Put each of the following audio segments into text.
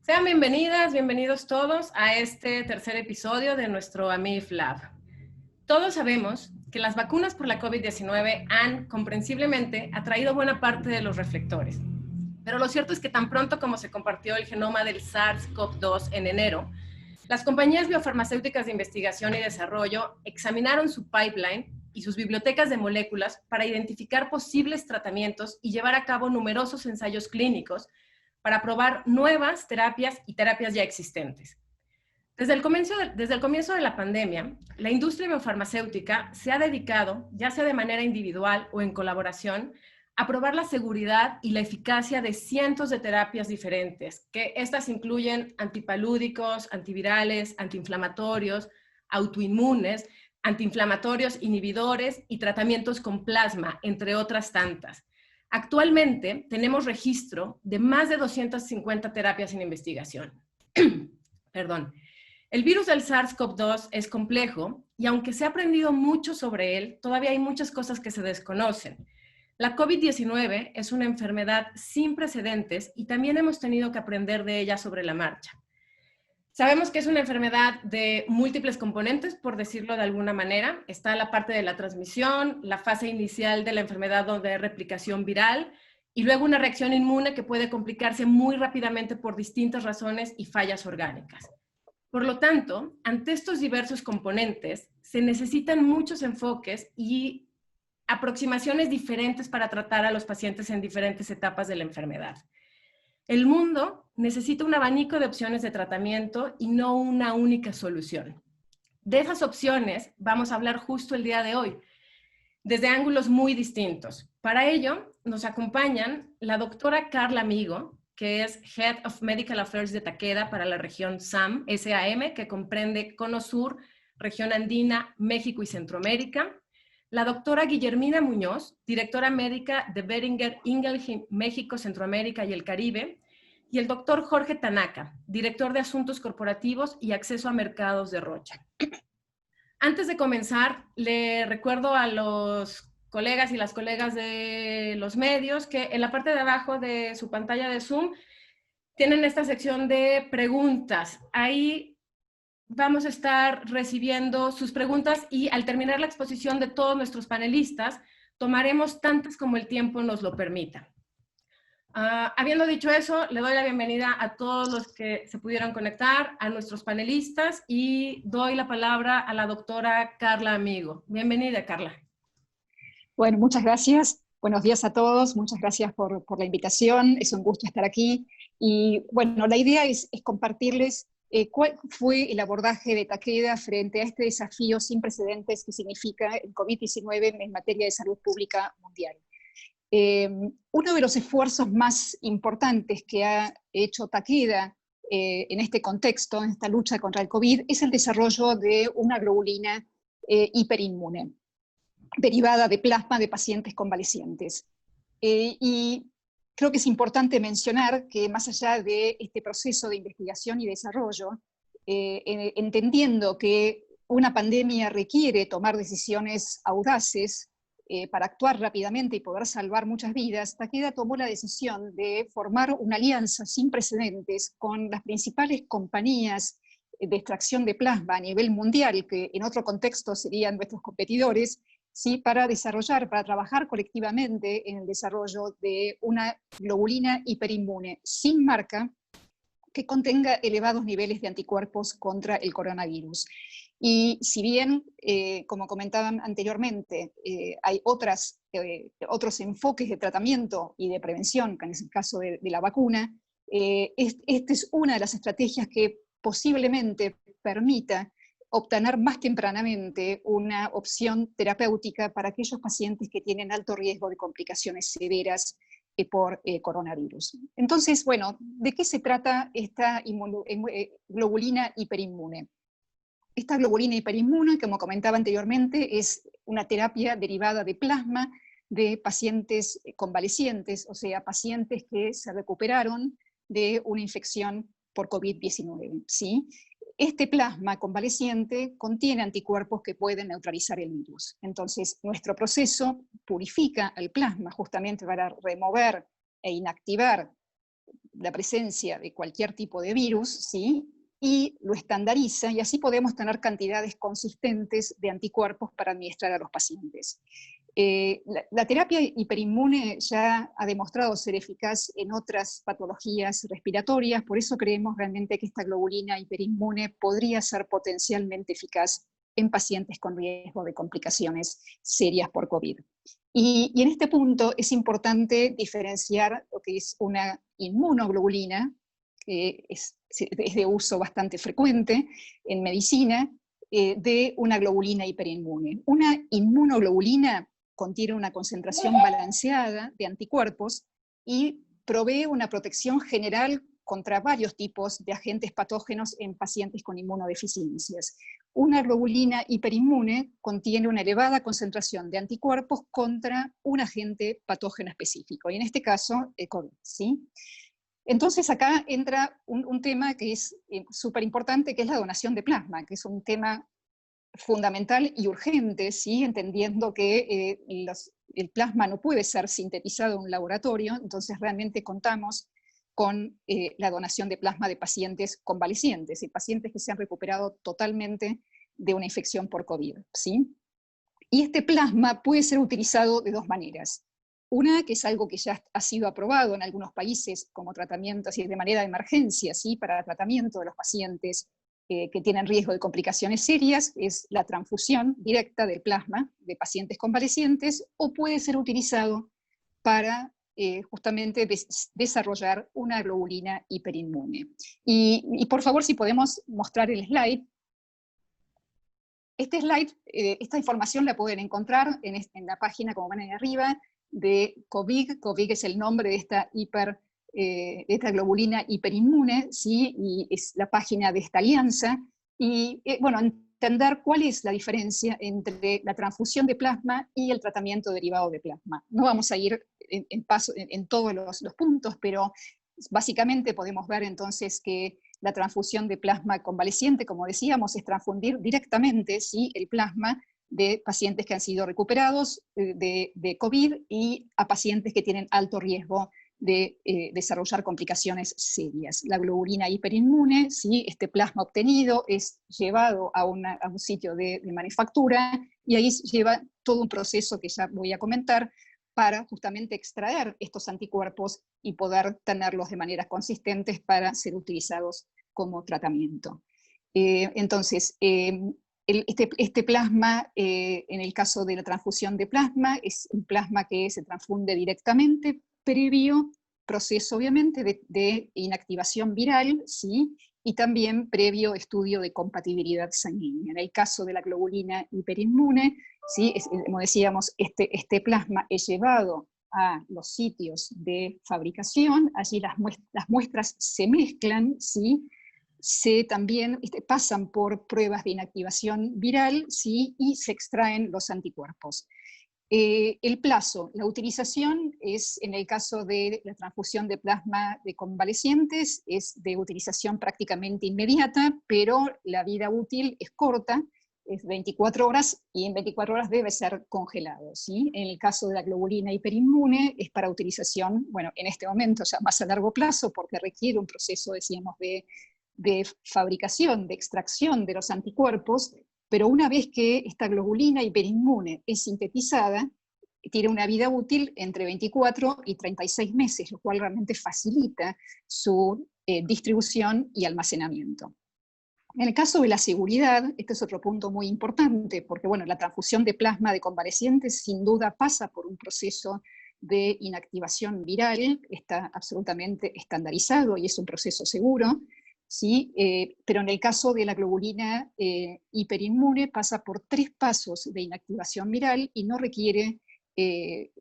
Sean bienvenidas, bienvenidos todos a este tercer episodio de nuestro AMIF Lab. Todos sabemos que las vacunas por la COVID-19 han, comprensiblemente, atraído buena parte de los reflectores. Pero lo cierto es que tan pronto como se compartió el genoma del SARS-CoV-2 en enero, las compañías biofarmacéuticas de investigación y desarrollo examinaron su pipeline y sus bibliotecas de moléculas para identificar posibles tratamientos y llevar a cabo numerosos ensayos clínicos para probar nuevas terapias y terapias ya existentes. Desde el comienzo de la pandemia, la industria biofarmacéutica se ha dedicado, ya sea de manera individual o en colaboración, a probar la seguridad y la eficacia de cientos de terapias diferentes, que estas incluyen antipalúdicos, antivirales, antiinflamatorios, autoinmunes, antiinflamatorios, inhibidores y tratamientos con plasma, entre otras tantas. Actualmente tenemos registro de más de 250 terapias en investigación. Perdón. El virus del SARS-CoV-2 es complejo y aunque se ha aprendido mucho sobre él, todavía hay muchas cosas que se desconocen. La COVID-19 es una enfermedad sin precedentes y también hemos tenido que aprender de ella sobre la marcha. Sabemos que es una enfermedad de múltiples componentes, por decirlo de alguna manera. Está la parte de la transmisión, la fase inicial de la enfermedad donde hay replicación viral y luego una reacción inmune que puede complicarse muy rápidamente por distintas razones y fallas orgánicas. Por lo tanto, ante estos diversos componentes, se necesitan muchos enfoques y aproximaciones diferentes para tratar a los pacientes en diferentes etapas de la enfermedad. El mundo necesita un abanico de opciones de tratamiento y no una única solución. De esas opciones vamos a hablar justo el día de hoy, desde ángulos muy distintos. Para ello, nos acompañan la doctora Carla Amigo, que es Head of Medical Affairs de Takeda para la región SAM, que comprende Cono Sur, región andina, México y Centroamérica. La doctora Guillermina Muñoz, directora médica de Boehringer Ingelheim, México, Centroamérica y el Caribe. Y el doctor Jorge Tanaka, director de Asuntos Corporativos y Acceso a Mercados de Rocha. Antes de comenzar, le recuerdo a los colegas y las colegas de los medios que en la parte de abajo de su pantalla de Zoom tienen esta sección de preguntas. Ahí vamos a estar recibiendo sus preguntas y al terminar la exposición de todos nuestros panelistas, tomaremos tantas como el tiempo nos lo permita. Habiendo dicho eso, le doy la bienvenida a todos los que se pudieron conectar, a nuestros panelistas y doy la palabra a la doctora Carla Amigo. Bienvenida, Carla. Bueno, muchas gracias. Buenos días a todos. Muchas gracias por la invitación. Es un gusto estar aquí. Y bueno, la idea es compartirles cuál fue el abordaje de Takeda frente a este desafío sin precedentes que significa el COVID-19 en materia de salud pública mundial. Uno de los esfuerzos más importantes que ha hecho Takeda en este contexto, en esta lucha contra el COVID, es el desarrollo de una globulina hiperinmune, derivada de plasma de pacientes convalecientes. Y creo que es importante mencionar que más allá de este proceso de investigación y desarrollo, entendiendo que una pandemia requiere tomar decisiones audaces, para actuar rápidamente y poder salvar muchas vidas, Takeda tomó la decisión de formar una alianza sin precedentes con las principales compañías de extracción de plasma a nivel mundial, que en otro contexto serían nuestros competidores, ¿sí? Para trabajar colectivamente en el desarrollo de una globulina hiperinmune sin marca que contenga elevados niveles de anticuerpos contra el coronavirus. Y si bien, como comentaban anteriormente, hay otros enfoques de tratamiento y de prevención, que en el caso de la vacuna, esta es una de las estrategias que posiblemente permita obtener más tempranamente una opción terapéutica para aquellos pacientes que tienen alto riesgo de complicaciones severas por coronavirus. Entonces, bueno, ¿de qué se trata esta globulina hiperinmune? Esta globulina hiperinmune, como comentaba anteriormente, es una terapia derivada de plasma de pacientes convalecientes, o sea, pacientes que se recuperaron de una infección por COVID-19, ¿sí? Este plasma convaleciente contiene anticuerpos que pueden neutralizar el virus. Entonces, nuestro proceso purifica el plasma justamente para remover e inactivar la presencia de cualquier tipo de virus, ¿sí? Y lo estandariza, y así podemos tener cantidades consistentes de anticuerpos para administrar a los pacientes. La terapia hiperinmune ya ha demostrado ser eficaz en otras patologías respiratorias, por eso creemos realmente que esta globulina hiperinmune podría ser potencialmente eficaz en pacientes con riesgo de complicaciones serias por COVID. Y en este punto es importante diferenciar lo que es una inmunoglobulina, que es de uso bastante frecuente en medicina, de una globulina hiperinmune. Una inmunoglobulina contiene una concentración balanceada de anticuerpos y provee una protección general contra varios tipos de agentes patógenos en pacientes con inmunodeficiencias. Una globulina hiperinmune contiene una elevada concentración de anticuerpos contra un agente patógeno específico, y en este caso, el COVID, ¿sí? Entonces acá entra un tema que es súper importante, que es la donación de plasma, que es un tema fundamental y urgente, ¿sí? Entendiendo que el plasma no puede ser sintetizado en un laboratorio, entonces realmente contamos con la donación de plasma de pacientes convalecientes y pacientes que se han recuperado totalmente de una infección por COVID, ¿sí? Y este plasma puede ser utilizado de dos maneras. Una, que es algo que ya ha sido aprobado en algunos países como tratamiento, así de manera de emergencia, ¿sí? Para tratamiento de los pacientes que tienen riesgo de complicaciones serias, es la transfusión directa del plasma de pacientes convalecientes, o puede ser utilizado para justamente desarrollar una globulina hiperinmune. Y por favor, si podemos mostrar el slide. Este slide, esta información la pueden encontrar en la página, como ven ahí arriba, de COVIG. COVIG es el nombre de esta globulina hiperinmune, ¿sí? Y es la página de esta alianza. Y bueno, entender cuál es la diferencia entre la transfusión de plasma y el tratamiento derivado de plasma. No vamos a ir en todos los puntos, pero básicamente podemos ver entonces que la transfusión de plasma convaleciente, como decíamos, es transfundir directamente, ¿sí? El plasma de pacientes que han sido recuperados de COVID y a pacientes que tienen alto riesgo de desarrollar complicaciones serias. La globulina hiperinmune, ¿sí? Este plasma obtenido es llevado a un sitio de manufactura, y ahí lleva todo un proceso que ya voy a comentar para justamente extraer estos anticuerpos y poder tenerlos de manera consistentes para ser utilizados como tratamiento. Entonces, este plasma, en el caso de la transfusión de plasma, es un plasma que se transfunde directamente, previo proceso obviamente de inactivación viral, ¿sí? Y también previo estudio de compatibilidad sanguínea. En el caso de la globulina hiperinmune, ¿sí? Como decíamos, este plasma es llevado a los sitios de fabricación, allí las muestras se mezclan, ¿sí? También pasan por pruebas de inactivación viral, ¿sí? Y se extraen los anticuerpos. El plazo, la utilización es, en el caso de la transfusión de plasma de convalecientes, es de utilización prácticamente inmediata, pero la vida útil es corta, es 24 horas, y en 24 horas debe ser congelado, ¿sí? En el caso de la globulina hiperinmune es para utilización, bueno, en este momento ya más a largo plazo, porque requiere un proceso, decíamos, de fabricación, de extracción de los anticuerpos, pero una vez que esta globulina hiperinmune es sintetizada, tiene una vida útil entre 24 y 36 meses, lo cual realmente facilita su distribución y almacenamiento. En el caso de la seguridad, este es otro punto muy importante, porque bueno, la transfusión de plasma de convalecientes sin duda pasa por un proceso de inactivación viral, está absolutamente estandarizado y es un proceso seguro, ¿sí? Pero en el caso de la globulina hiperinmune pasa por 3 pasos de inactivación viral y no requiere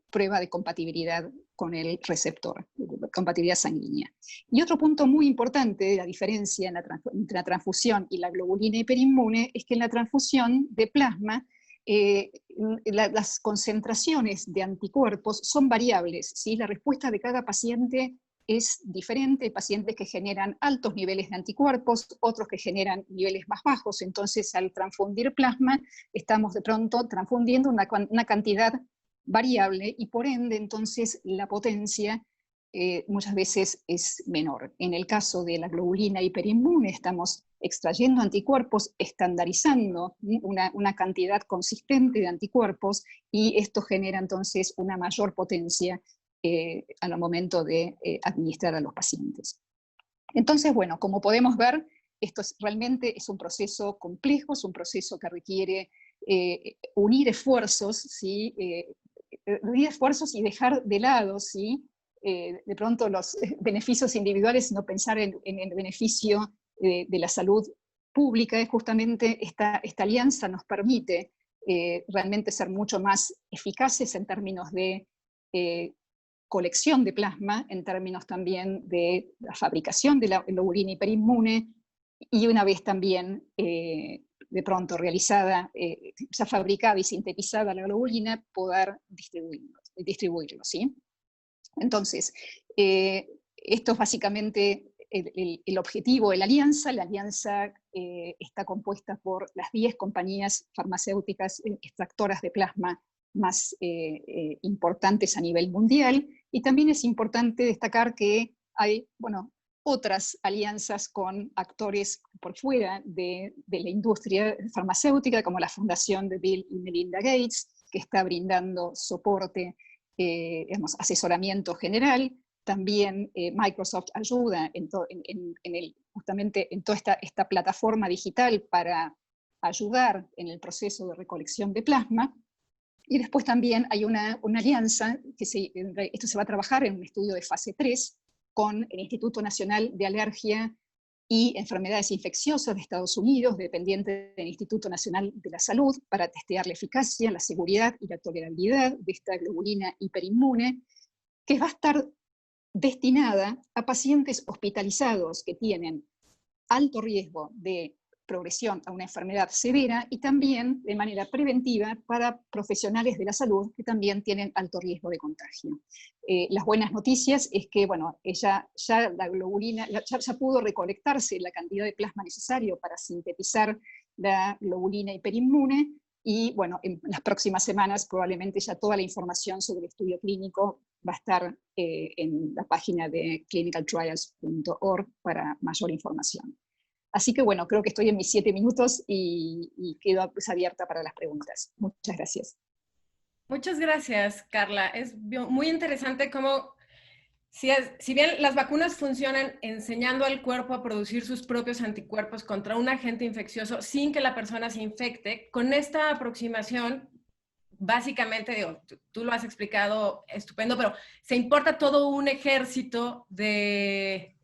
prueba de compatibilidad con el receptor, compatibilidad sanguínea. Y otro punto muy importante de la diferencia entre la transfusión y la globulina hiperinmune es que en la transfusión de plasma las concentraciones de anticuerpos son variables, ¿sí? La respuesta de cada paciente es diferente. Hay pacientes que generan altos niveles de anticuerpos, otros que generan niveles más bajos, entonces al transfundir plasma estamos de pronto transfundiendo una cantidad variable y por ende entonces la potencia muchas veces es menor. En el caso de la globulina hiperinmune, estamos extrayendo anticuerpos, estandarizando una cantidad consistente de anticuerpos, y esto genera entonces una mayor potencia al momento de administrar a los pacientes. Entonces, bueno, como podemos ver, realmente es un proceso complejo, es un proceso que requiere unir esfuerzos, ¿sí? Unir esfuerzos y dejar de lado, ¿sí? De pronto los beneficios individuales, sino pensar en el beneficio de la salud pública. Justamente esta alianza nos permite realmente ser mucho más eficaces en términos de colección de plasma, en términos también de la fabricación de la globulina hiperinmune, y una vez también de pronto realizada, ya fabricada y sintetizada la globulina, poder distribuirlo, ¿sí? Entonces, esto es básicamente el objetivo de la alianza. La alianza está compuesta por las 10 compañías farmacéuticas extractoras de plasma más importantes a nivel mundial, y también es importante destacar que hay, bueno, otras alianzas con actores por fuera de la industria farmacéutica, como la Fundación de Bill y Melinda Gates, que está brindando soporte, digamos, asesoramiento general. También Microsoft ayuda justamente en toda esta plataforma digital para ayudar en el proceso de recolección de plasma. Y después también hay una alianza, esto se va a trabajar en un estudio de fase 3 con el Instituto Nacional de Alergia y Enfermedades Infecciosas de Estados Unidos, dependiente del Instituto Nacional de la Salud, para testear la eficacia, la seguridad y la tolerabilidad de esta globulina hiperinmune, que va a estar destinada a pacientes hospitalizados que tienen alto riesgo de progresión a una enfermedad severa, y también de manera preventiva para profesionales de la salud que también tienen alto riesgo de contagio. Las buenas noticias es que, bueno, ya la globulina, ya pudo recolectarse la cantidad de plasma necesario para sintetizar la globulina hiperinmune, y bueno, en las próximas semanas probablemente ya toda la información sobre el estudio clínico va a estar en la página de clinicaltrials.org para mayor información. Así que bueno, creo que estoy en mis 7 minutos y quedo pues abierta para las preguntas. Muchas gracias. Muchas gracias, Carla. Es muy interesante cómo, si bien las vacunas funcionan enseñando al cuerpo a producir sus propios anticuerpos contra un agente infeccioso sin que la persona se infecte, con esta aproximación, básicamente, digo, tú lo has explicado estupendo, pero se importa todo un ejército de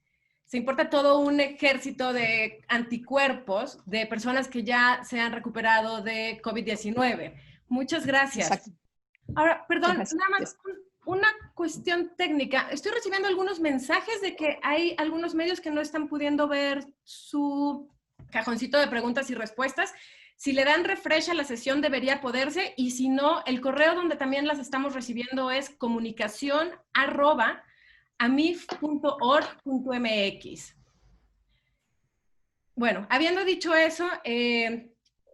anticuerpos de personas que ya se han recuperado de COVID-19. Muchas gracias. Exacto. Ahora, perdón, nada más una cuestión técnica. Estoy recibiendo algunos mensajes de que hay algunos medios que no están pudiendo ver su cajoncito de preguntas y respuestas. Si le dan refresh a la sesión debería poderse, y si no, el correo donde también las estamos recibiendo es comunicacion@amif.org.mx. Bueno, habiendo dicho eso,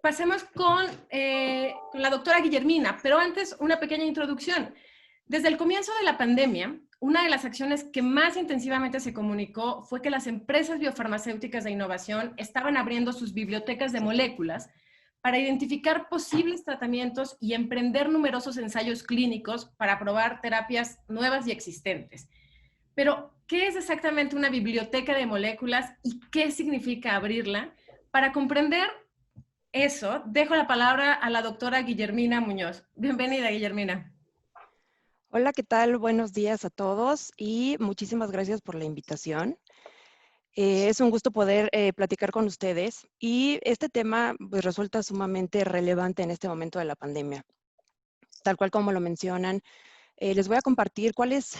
pasemos con la doctora Guillermina, pero antes una pequeña introducción. Desde el comienzo de la pandemia, una de las acciones que más intensivamente se comunicó fue que las empresas biofarmacéuticas de innovación estaban abriendo sus bibliotecas de moléculas para identificar posibles tratamientos y emprender numerosos ensayos clínicos para probar terapias nuevas y existentes. Pero, ¿qué es exactamente una biblioteca de moléculas y qué significa abrirla? Para comprender eso, dejo la palabra a la doctora Guillermina Muñoz. Bienvenida, Guillermina. Hola, ¿qué tal? Buenos días a todos y muchísimas gracias por la invitación. Es un gusto poder platicar con ustedes, y este tema pues, resulta sumamente relevante en este momento de la pandemia. Tal cual como lo mencionan, les voy a compartir cuál es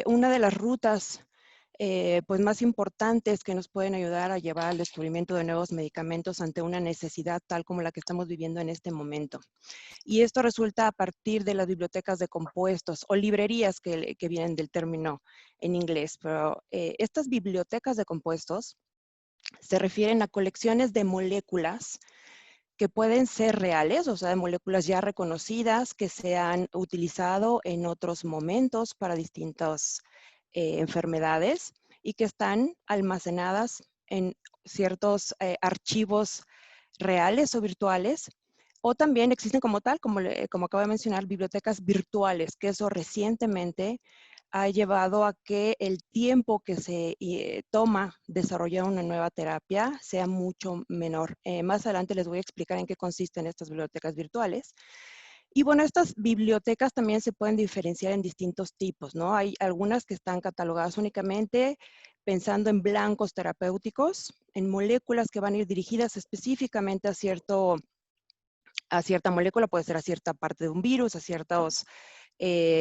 una de las rutas pues más importantes que nos pueden ayudar a llevar al descubrimiento de nuevos medicamentos ante una necesidad tal como la que estamos viviendo en este momento. Y esto resulta a partir de las bibliotecas de compuestos o librerías que vienen del término en inglés. Pero estas bibliotecas de compuestos se refieren a colecciones de moléculas que pueden ser reales, o sea, de moléculas ya reconocidas que se han utilizado en otros momentos para distintos enfermedades y que están almacenadas en ciertos archivos reales o virtuales, o también existen como tal, como acabo de mencionar, bibliotecas virtuales, que eso recientemente ha llevado a que el tiempo que se toma desarrollar una nueva terapia sea mucho menor. Más adelante les voy a explicar en qué consisten estas bibliotecas virtuales. Y bueno, estas bibliotecas también se pueden diferenciar en distintos tipos, ¿no? Hay algunas que están catalogadas únicamente pensando en blancos terapéuticos, en moléculas que van a ir dirigidas específicamente a cierta molécula, puede ser a cierta parte de un virus, a ciertos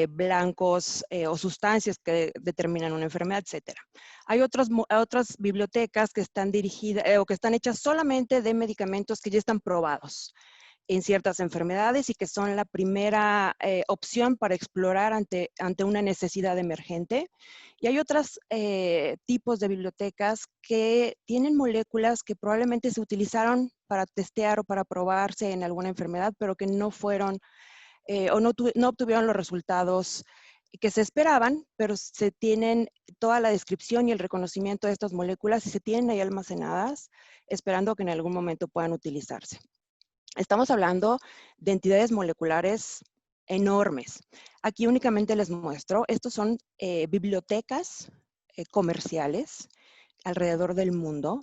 blancos o sustancias que determinan una enfermedad, etc. Hay otras bibliotecas que están dirigidas o que están hechas solamente de medicamentos que ya están probados en ciertas enfermedades y que son la primera opción para explorar ante una necesidad emergente. Y hay otros tipos de bibliotecas que tienen moléculas que probablemente se utilizaron para testear o para probarse en alguna enfermedad, pero que no fueron o no obtuvieron los resultados que se esperaban, pero se tienen toda la descripción y el reconocimiento de estas moléculas y se tienen ahí almacenadas, esperando que en algún momento puedan utilizarse. Estamos hablando de entidades moleculares enormes. Aquí únicamente les muestro, estos son bibliotecas comerciales alrededor del mundo.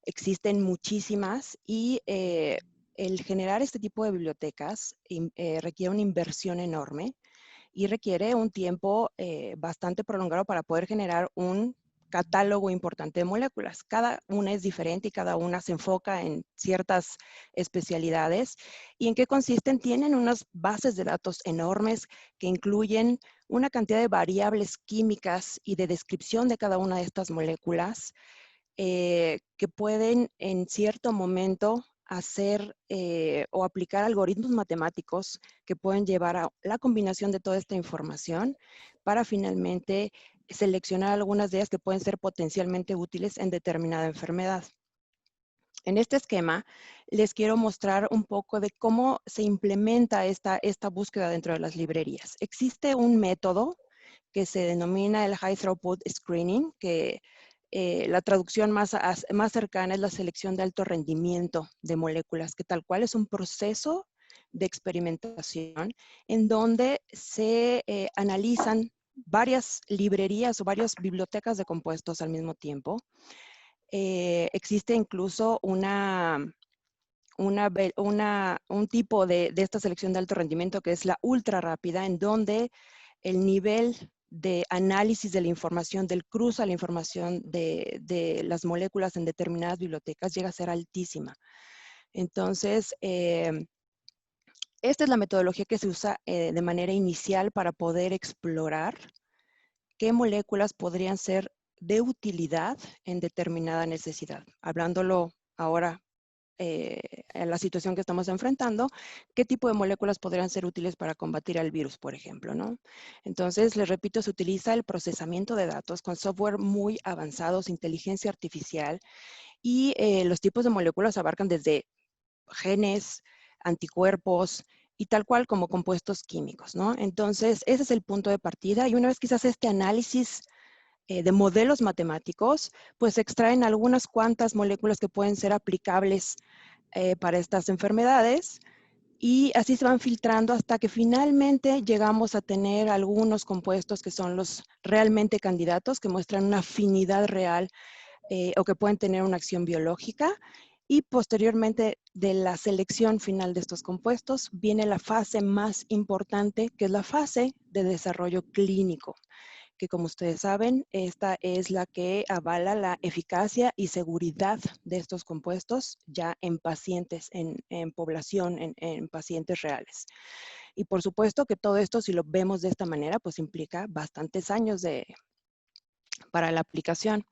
Existen muchísimas y el generar este tipo de bibliotecas requiere una inversión enorme y requiere un tiempo bastante prolongado para poder generar un catálogo importante de moléculas. Cada una es diferente y cada una se enfoca en ciertas especialidades. ¿Y en qué consisten? Tienen unas bases de datos enormes que incluyen una cantidad de variables químicas y de descripción de cada una de estas moléculas que pueden en cierto momento hacer o aplicar algoritmos matemáticos que pueden llevar a la combinación de toda esta información para finalmente seleccionar algunas de ellas que pueden ser potencialmente útiles en determinada enfermedad. En este esquema les quiero mostrar un poco de cómo se implementa esta búsqueda dentro de las librerías. Existe un método que se denomina el High Throughput Screening, que la traducción más cercana es la selección de alto rendimiento de moléculas, que tal cual es un proceso de experimentación en donde se analizan varias librerías o varias bibliotecas de compuestos al mismo tiempo. Existe incluso un tipo de esta selección de alto rendimiento que es la ultra rápida, en donde el nivel de análisis de la información, del cruce a la información de las moléculas en determinadas bibliotecas llega a ser altísima. Entonces, esta es la metodología que se usa de manera inicial para poder explorar qué moléculas podrían ser de utilidad en determinada necesidad. Hablándolo ahora en la situación que estamos enfrentando, qué tipo de moléculas podrían ser útiles para combatir al virus, por ejemplo, ¿no? Entonces, les repito, se utiliza el procesamiento de datos con software muy avanzados, inteligencia artificial, y los tipos de moléculas abarcan desde genes, anticuerpos, y tal cual como compuestos químicos, ¿no? Entonces, ese es el punto de partida, y una vez que se hace este análisis de modelos matemáticos, pues se extraen algunas cuantas moléculas que pueden ser aplicables para estas enfermedades y así se van filtrando hasta que finalmente llegamos a tener algunos compuestos que son los realmente candidatos, que muestran una afinidad real o que pueden tener una acción biológica. Y posteriormente de la selección final de estos compuestos viene la fase más importante, que es la fase de desarrollo clínico, que como ustedes saben, esta es la que avala la eficacia y seguridad de estos compuestos ya en pacientes, en población, en pacientes reales. Y por supuesto que todo esto, si lo vemos de esta manera, pues implica bastantes años para la aplicación.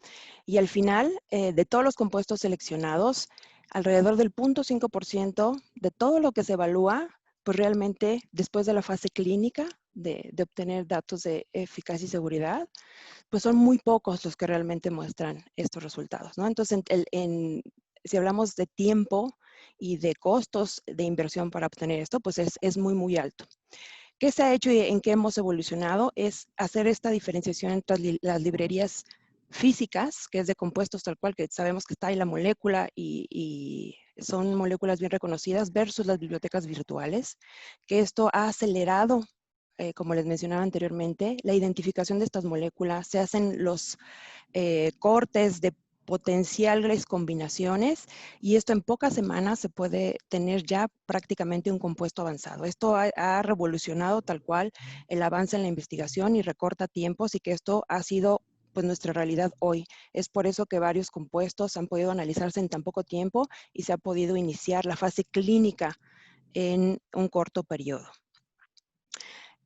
Y al final, de todos los compuestos seleccionados, alrededor del 0.5% de todo lo que se evalúa, pues realmente después de la fase clínica de obtener datos de eficacia y seguridad, pues son muy pocos los que realmente muestran estos resultados, ¿no? Entonces, si hablamos de tiempo y de costos de inversión para obtener esto, pues es muy, muy alto. ¿Qué se ha hecho y en qué hemos evolucionado? Es hacer esta diferenciación entre las librerías físicas, que es de compuestos tal cual, que sabemos que está ahí la molécula y son moléculas bien reconocidas, versus las bibliotecas virtuales, que esto ha acelerado, como les mencionaba anteriormente, la identificación de estas moléculas. Se hacen los cortes de potenciales combinaciones y esto en pocas semanas se puede tener ya prácticamente un compuesto avanzado. Esto ha revolucionado tal cual el avance en la investigación y recorta tiempos, y que esto ha sido pues nuestra realidad hoy. Es por eso que varios compuestos han podido analizarse en tan poco tiempo y se ha podido iniciar la fase clínica en un corto periodo.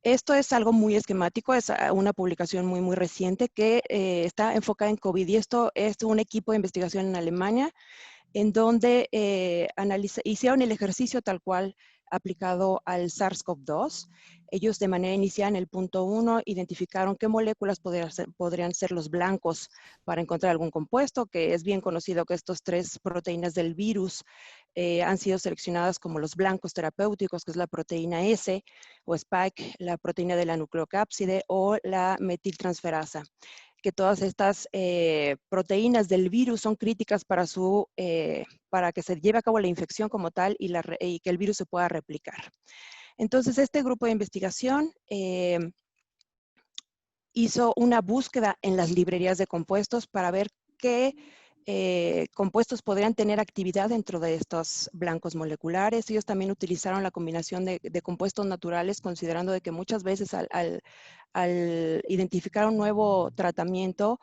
Esto es algo muy esquemático, es una publicación muy reciente que está enfocada en COVID, y esto es un equipo de investigación en Alemania en donde hicieron el ejercicio tal cual aplicado al SARS-CoV-2. Ellos de manera inicial en el punto 1 identificaron qué moléculas podrían ser los blancos para encontrar algún compuesto, que es bien conocido que estos 3 proteínas del virus han sido seleccionadas como los blancos terapéuticos, que es la proteína S o Spike, la proteína de la nucleocápside o la metiltransferasa, que todas estas proteínas del virus son críticas para que se lleve a cabo la infección como tal y que el virus se pueda replicar. Entonces, este grupo de investigación hizo una búsqueda en las librerías de compuestos para ver qué compuestos podrían tener actividad dentro de estos blancos moleculares. Ellos también utilizaron la combinación de compuestos naturales, considerando de que muchas veces al identificar un nuevo tratamiento,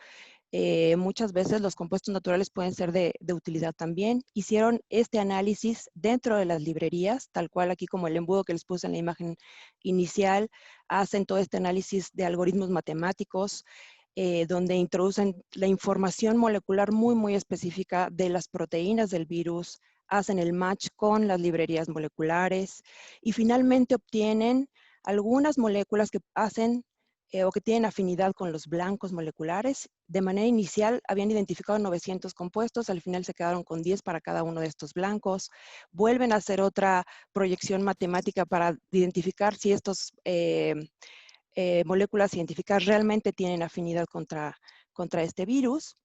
muchas veces los compuestos naturales pueden ser de utilidad también. Hicieron este análisis dentro de las librerías, tal cual aquí como el embudo que les puse en la imagen inicial. Hacen todo este análisis de algoritmos matemáticos, donde introducen la información molecular muy específica de las proteínas del virus, hacen el match con las librerías moleculares y finalmente obtienen algunas moléculas que hacen o que tienen afinidad con los blancos moleculares. De manera inicial habían identificado 900 compuestos, al final se quedaron con 10 para cada uno de estos blancos. Vuelven a hacer otra proyección matemática para identificar si estos moléculas identificadas realmente tienen afinidad contra este virus.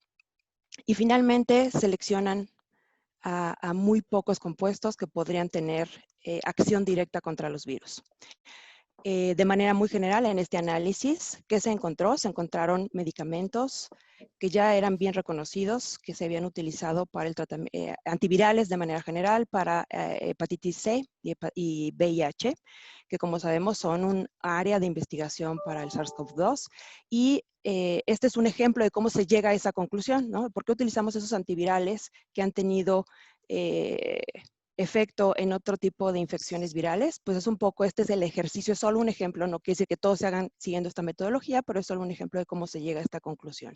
Y finalmente seleccionan a muy pocos compuestos que podrían tener acción directa contra los virus. De manera muy general, en este análisis, ¿qué se encontró? Se encontraron medicamentos que ya eran bien reconocidos, que se habían utilizado para el tratamiento, antivirales de manera general, para hepatitis C y VIH, que como sabemos son un área de investigación para el SARS-CoV-2. Y este es un ejemplo de cómo se llega a esa conclusión, ¿no? ¿Por qué utilizamos esos antivirales que han tenido efecto en otro tipo de infecciones virales? Pues es un poco, este es el ejercicio, es solo un ejemplo, no quiere decir que todos se hagan siguiendo esta metodología, pero es solo un ejemplo de cómo se llega a esta conclusión.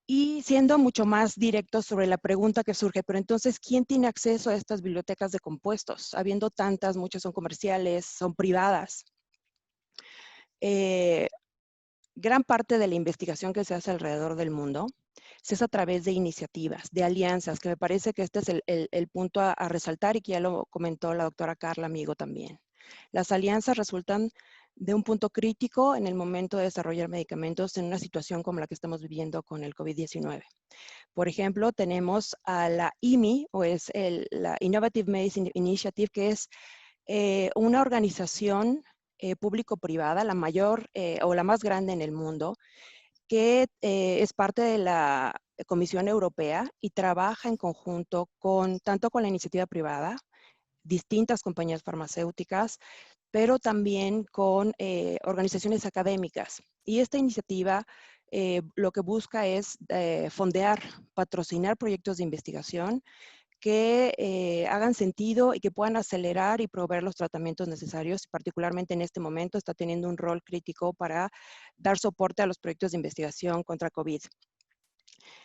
Y siendo mucho más directo sobre la pregunta que surge, pero entonces, ¿quién tiene acceso a estas bibliotecas de compuestos? Habiendo tantas, muchas son comerciales, son privadas. Gran parte de la investigación que se hace alrededor del mundo se hace a través de iniciativas, de alianzas, que me parece que este es el punto a resaltar y que ya lo comentó la doctora Carla Amigo también. Las alianzas resultan de un punto crítico en el momento de desarrollar medicamentos en una situación como la que estamos viviendo con el COVID-19. Por ejemplo, tenemos a la IMI, o es la Innovative Medicine Initiative, que es una organización público-privada, la mayor o la más grande en el mundo, que es parte de la Comisión Europea y trabaja en conjunto tanto con la iniciativa privada, distintas compañías farmacéuticas, pero también con organizaciones académicas. Y esta iniciativa lo que busca es fondear, patrocinar proyectos de investigación que hagan sentido y que puedan acelerar y proveer los tratamientos necesarios. Particularmente en este momento está teniendo un rol crítico para dar soporte a los proyectos de investigación contra COVID.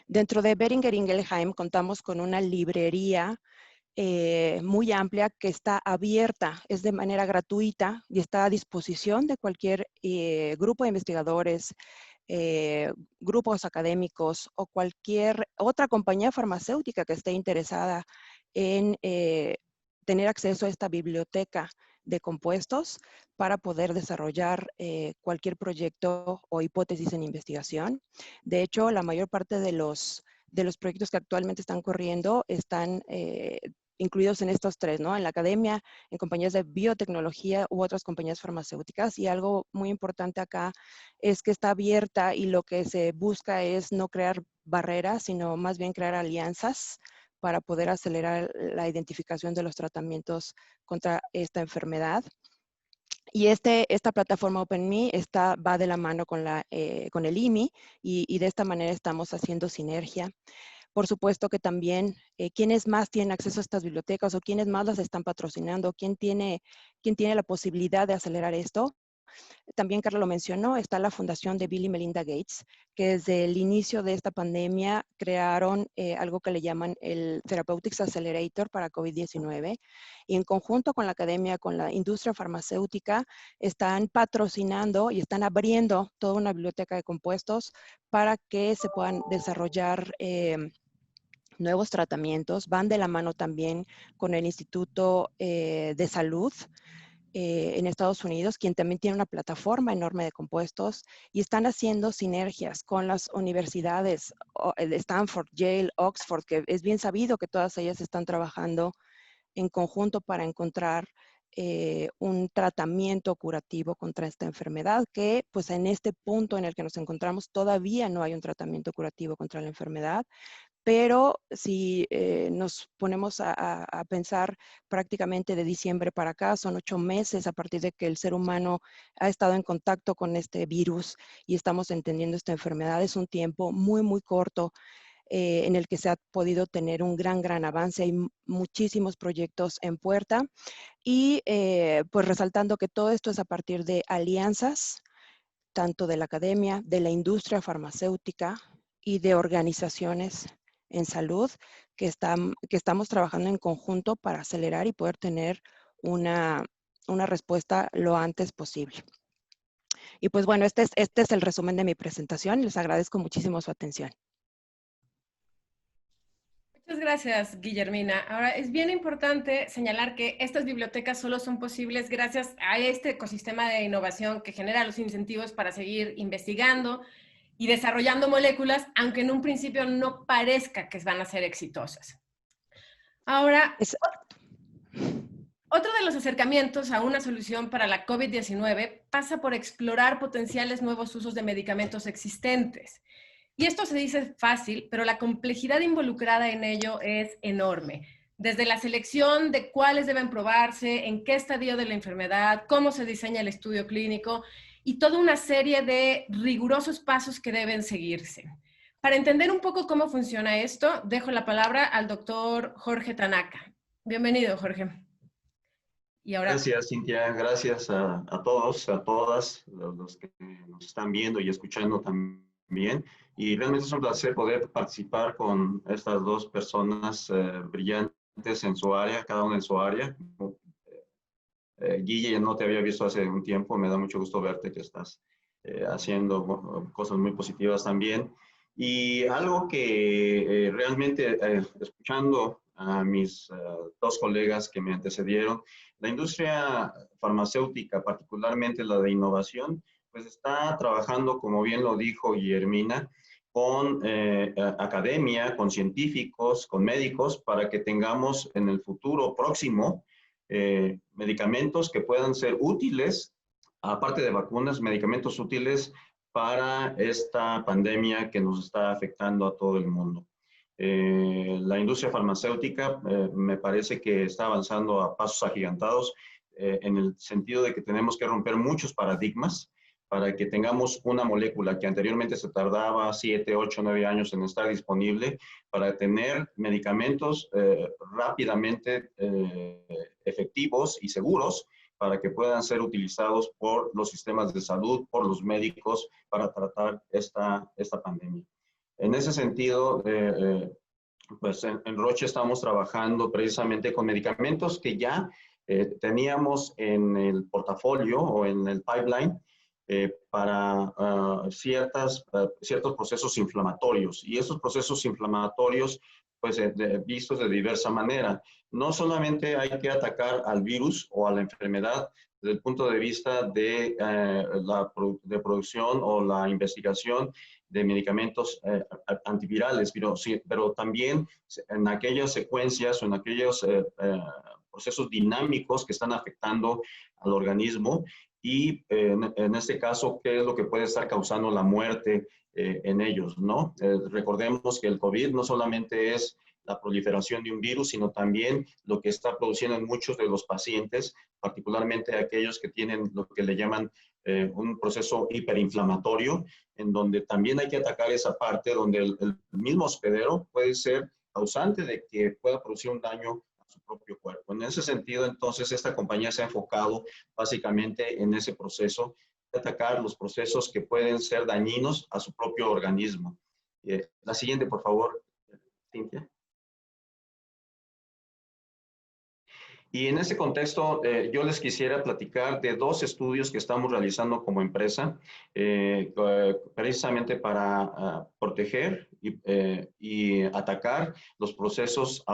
Dentro de Boehringer Ingelheim contamos con una librería muy amplia que está abierta, es de manera gratuita y está a disposición de cualquier grupo de investigadores, grupos académicos o cualquier otra compañía farmacéutica que esté interesada en tener acceso a esta biblioteca de compuestos para poder desarrollar cualquier proyecto o hipótesis en investigación. De hecho, la mayor parte de los proyectos que actualmente están corriendo están incluidos en estos tres, ¿no? En la academia, en compañías de biotecnología u otras compañías farmacéuticas. Y algo muy importante acá es que está abierta y lo que se busca es no crear barreras, sino más bien crear alianzas para poder acelerar la identificación de los tratamientos contra esta enfermedad. Y esta plataforma OpenMe va de la mano con el IMI y de esta manera estamos haciendo sinergia. Por supuesto que también quiénes más tienen acceso a estas bibliotecas o quiénes más las están patrocinando, quién tiene la posibilidad de acelerar esto. También Carla lo mencionó, está la fundación de Bill y Melinda Gates, que desde el inicio de esta pandemia crearon algo que le llaman el Therapeutics Accelerator para COVID-19. Y en conjunto con la academia, con la industria farmacéutica, están patrocinando y están abriendo toda una biblioteca de compuestos para que se puedan desarrollar nuevos tratamientos. Van de la mano también con el Instituto de Salud en Estados Unidos, quien también tiene una plataforma enorme de compuestos, y están haciendo sinergias con las universidades de Stanford, Yale, Oxford, que es bien sabido que todas ellas están trabajando en conjunto para encontrar un tratamiento curativo contra esta enfermedad, que pues en este punto en el que nos encontramos todavía no hay un tratamiento curativo contra la enfermedad. Pero si nos ponemos a pensar prácticamente de diciembre para acá, son 8 meses a partir de que el ser humano ha estado en contacto con este virus y estamos entendiendo esta enfermedad. Es un tiempo muy, muy corto en el que se ha podido tener un gran avance. Hay muchísimos proyectos en puerta y pues resaltando que todo esto es a partir de alianzas, tanto de la academia, de la industria farmacéutica y de organizaciones en salud que estamos trabajando en conjunto para acelerar y poder tener una respuesta lo antes posible. Y pues bueno, este es el resumen de mi presentación. Les agradezco muchísimo su atención. Muchas gracias, Guillermina. Ahora, es bien importante señalar que estas bibliotecas solo son posibles gracias a este ecosistema de innovación que genera los incentivos para seguir investigando y desarrollando moléculas, aunque en un principio no parezca que van a ser exitosas. Ahora, otro de los acercamientos a una solución para la COVID-19 pasa por explorar potenciales nuevos usos de medicamentos existentes. Y esto se dice fácil, pero la complejidad involucrada en ello es enorme. Desde la selección de cuáles deben probarse, en qué estadio de la enfermedad, cómo se diseña el estudio clínico y toda una serie de rigurosos pasos que deben seguirse. Para entender un poco cómo funciona esto, dejo la palabra al doctor Jorge Tanaka. Bienvenido, Jorge. Y ahora... Gracias, Cintia. Gracias a todos, a todas los que nos están viendo y escuchando también. Y realmente es un placer poder participar con estas dos personas brillantes en su área, cada una en su área. Guille, no te había visto hace un tiempo. Me da mucho gusto verte que estás haciendo cosas muy positivas también. Y algo que realmente, escuchando a mis dos colegas que me antecedieron, la industria farmacéutica, particularmente la de innovación, pues está trabajando, como bien lo dijo Guillermina, con academia, con científicos, con médicos, para que tengamos en el futuro próximo medicamentos que puedan ser útiles, aparte de vacunas, medicamentos útiles para esta pandemia que nos está afectando a todo el mundo. La industria farmacéutica me parece que está avanzando a pasos agigantados en el sentido de que tenemos que romper muchos paradigmas para que tengamos una molécula que anteriormente se tardaba 7, 8, 9 años en estar disponible, para tener medicamentos rápidamente efectivos y seguros para que puedan ser utilizados por los sistemas de salud, por los médicos, para tratar esta pandemia. En ese sentido, pues en Roche estamos trabajando precisamente con medicamentos que ya teníamos en el portafolio o en el pipeline para ciertos procesos inflamatorios. Y esos procesos inflamatorios pues, vistos de diversa manera. No solamente hay que atacar al virus o a la enfermedad desde el punto de vista de de producción o la investigación de medicamentos antivirales, pero también en aquellas secuencias o en aquellos procesos dinámicos que están afectando al organismo y en este caso, ¿qué es lo que puede estar causando la muerte en ellos, ¿no? Recordemos que el COVID no solamente es la proliferación de un virus, sino también lo que está produciendo en muchos de los pacientes, particularmente aquellos que tienen lo que le llaman un proceso hiperinflamatorio, en donde también hay que atacar esa parte donde el mismo hospedero puede ser causante de que pueda producir un daño a su propio cuerpo. En ese sentido, entonces, esta compañía se ha enfocado básicamente en ese proceso de atacar los procesos que pueden ser dañinos a su propio organismo. La siguiente, por favor, Cintia. Y en ese contexto, yo les quisiera platicar de dos estudios que estamos realizando como empresa, precisamente para proteger y atacar los procesos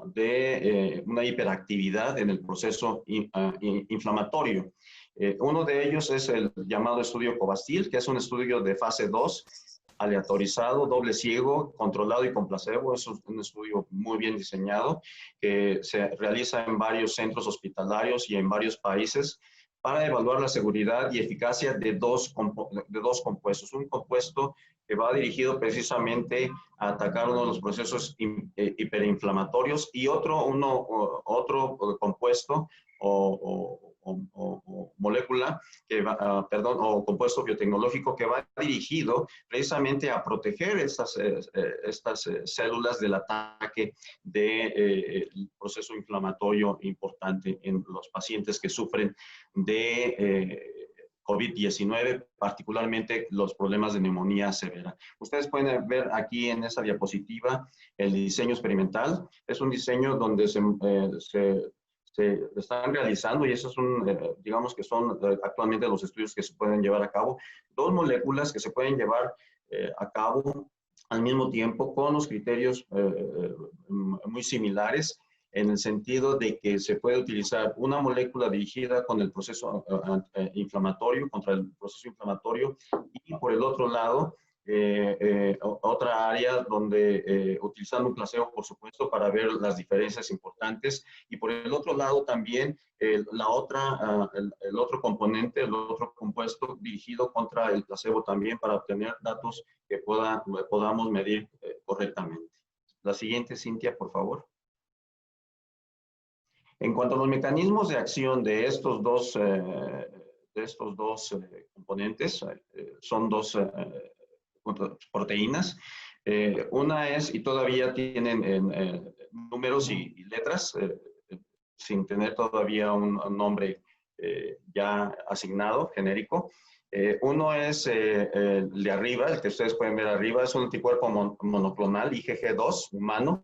de una hiperactividad en el proceso inflamatorio. Uno de ellos es el llamado estudio Covastil, que es un estudio de fase 2, aleatorizado, doble ciego, controlado y con placebo. Es un estudio muy bien diseñado que se realiza en varios centros hospitalarios y en varios países para evaluar la seguridad y eficacia de dos compuestos. Un compuesto que va dirigido precisamente a atacar uno de los procesos hiperinflamatorios y otro compuesto o molécula que va, o compuesto biotecnológico que va dirigido precisamente a proteger estas células del ataque del proceso inflamatorio importante en los pacientes que sufren de COVID-19, particularmente los problemas de neumonía severa. Ustedes pueden ver aquí en esa diapositiva el diseño experimental. Es un diseño donde se están realizando, y esos son, digamos que son actualmente los estudios que se pueden llevar a cabo, dos moléculas que se pueden llevar a cabo al mismo tiempo con los criterios muy similares, en el sentido de que se puede utilizar una molécula dirigida con el proceso inflamatorio, contra el proceso inflamatorio, y por el otro lado, otra área donde utilizando un placebo, por supuesto, para ver las diferencias importantes, y por el otro lado también el otro componente, el otro compuesto dirigido contra el placebo también para obtener datos que podamos medir correctamente. La siguiente, Cintia, por favor. En cuanto a los mecanismos de acción de estos dos componentes, son dos proteínas. Una es, y todavía tienen números y letras, sin tener todavía un nombre ya asignado, genérico. Uno es el de arriba, el que ustedes pueden ver arriba, es un anticuerpo monoclonal IgG2 humano,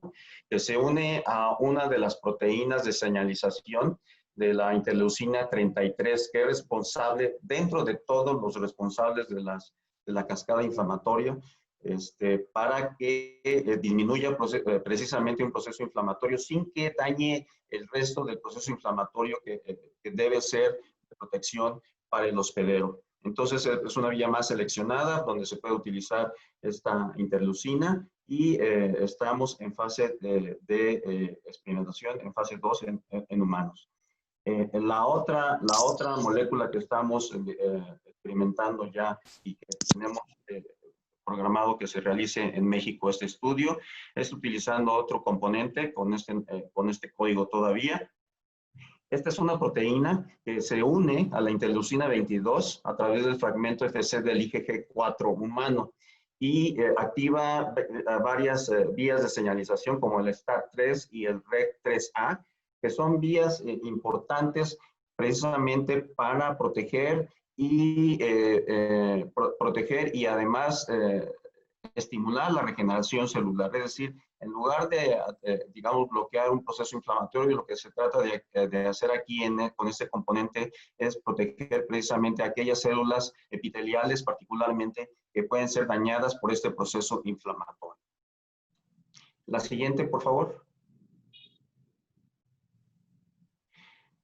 que se une a una de las proteínas de señalización de la interleucina 33, que es responsable, dentro de todos los responsables de la cascada inflamatoria, para que disminuya precisamente un proceso inflamatorio sin que dañe el resto del proceso inflamatorio que debe ser de protección para el hospedero. Entonces, es una vía más seleccionada donde se puede utilizar esta interleucina y estamos en fase de experimentación, en fase 2 en humanos. La otra molécula que estamos experimentando ya y que tenemos programado que se realice en México este estudio es utilizando otro componente con este código todavía. Esta es una proteína que se une a la interleucina 22 a través del fragmento FC del IgG4 humano y activa varias vías de señalización como el STAT3 y el REC3A, que son vías importantes precisamente para proteger y además estimular la regeneración celular. Es decir, en lugar de, digamos, bloquear un proceso inflamatorio, lo que se trata de hacer aquí con este componente es proteger precisamente aquellas células epiteliales, particularmente, que pueden ser dañadas por este proceso inflamatorio. La siguiente, por favor.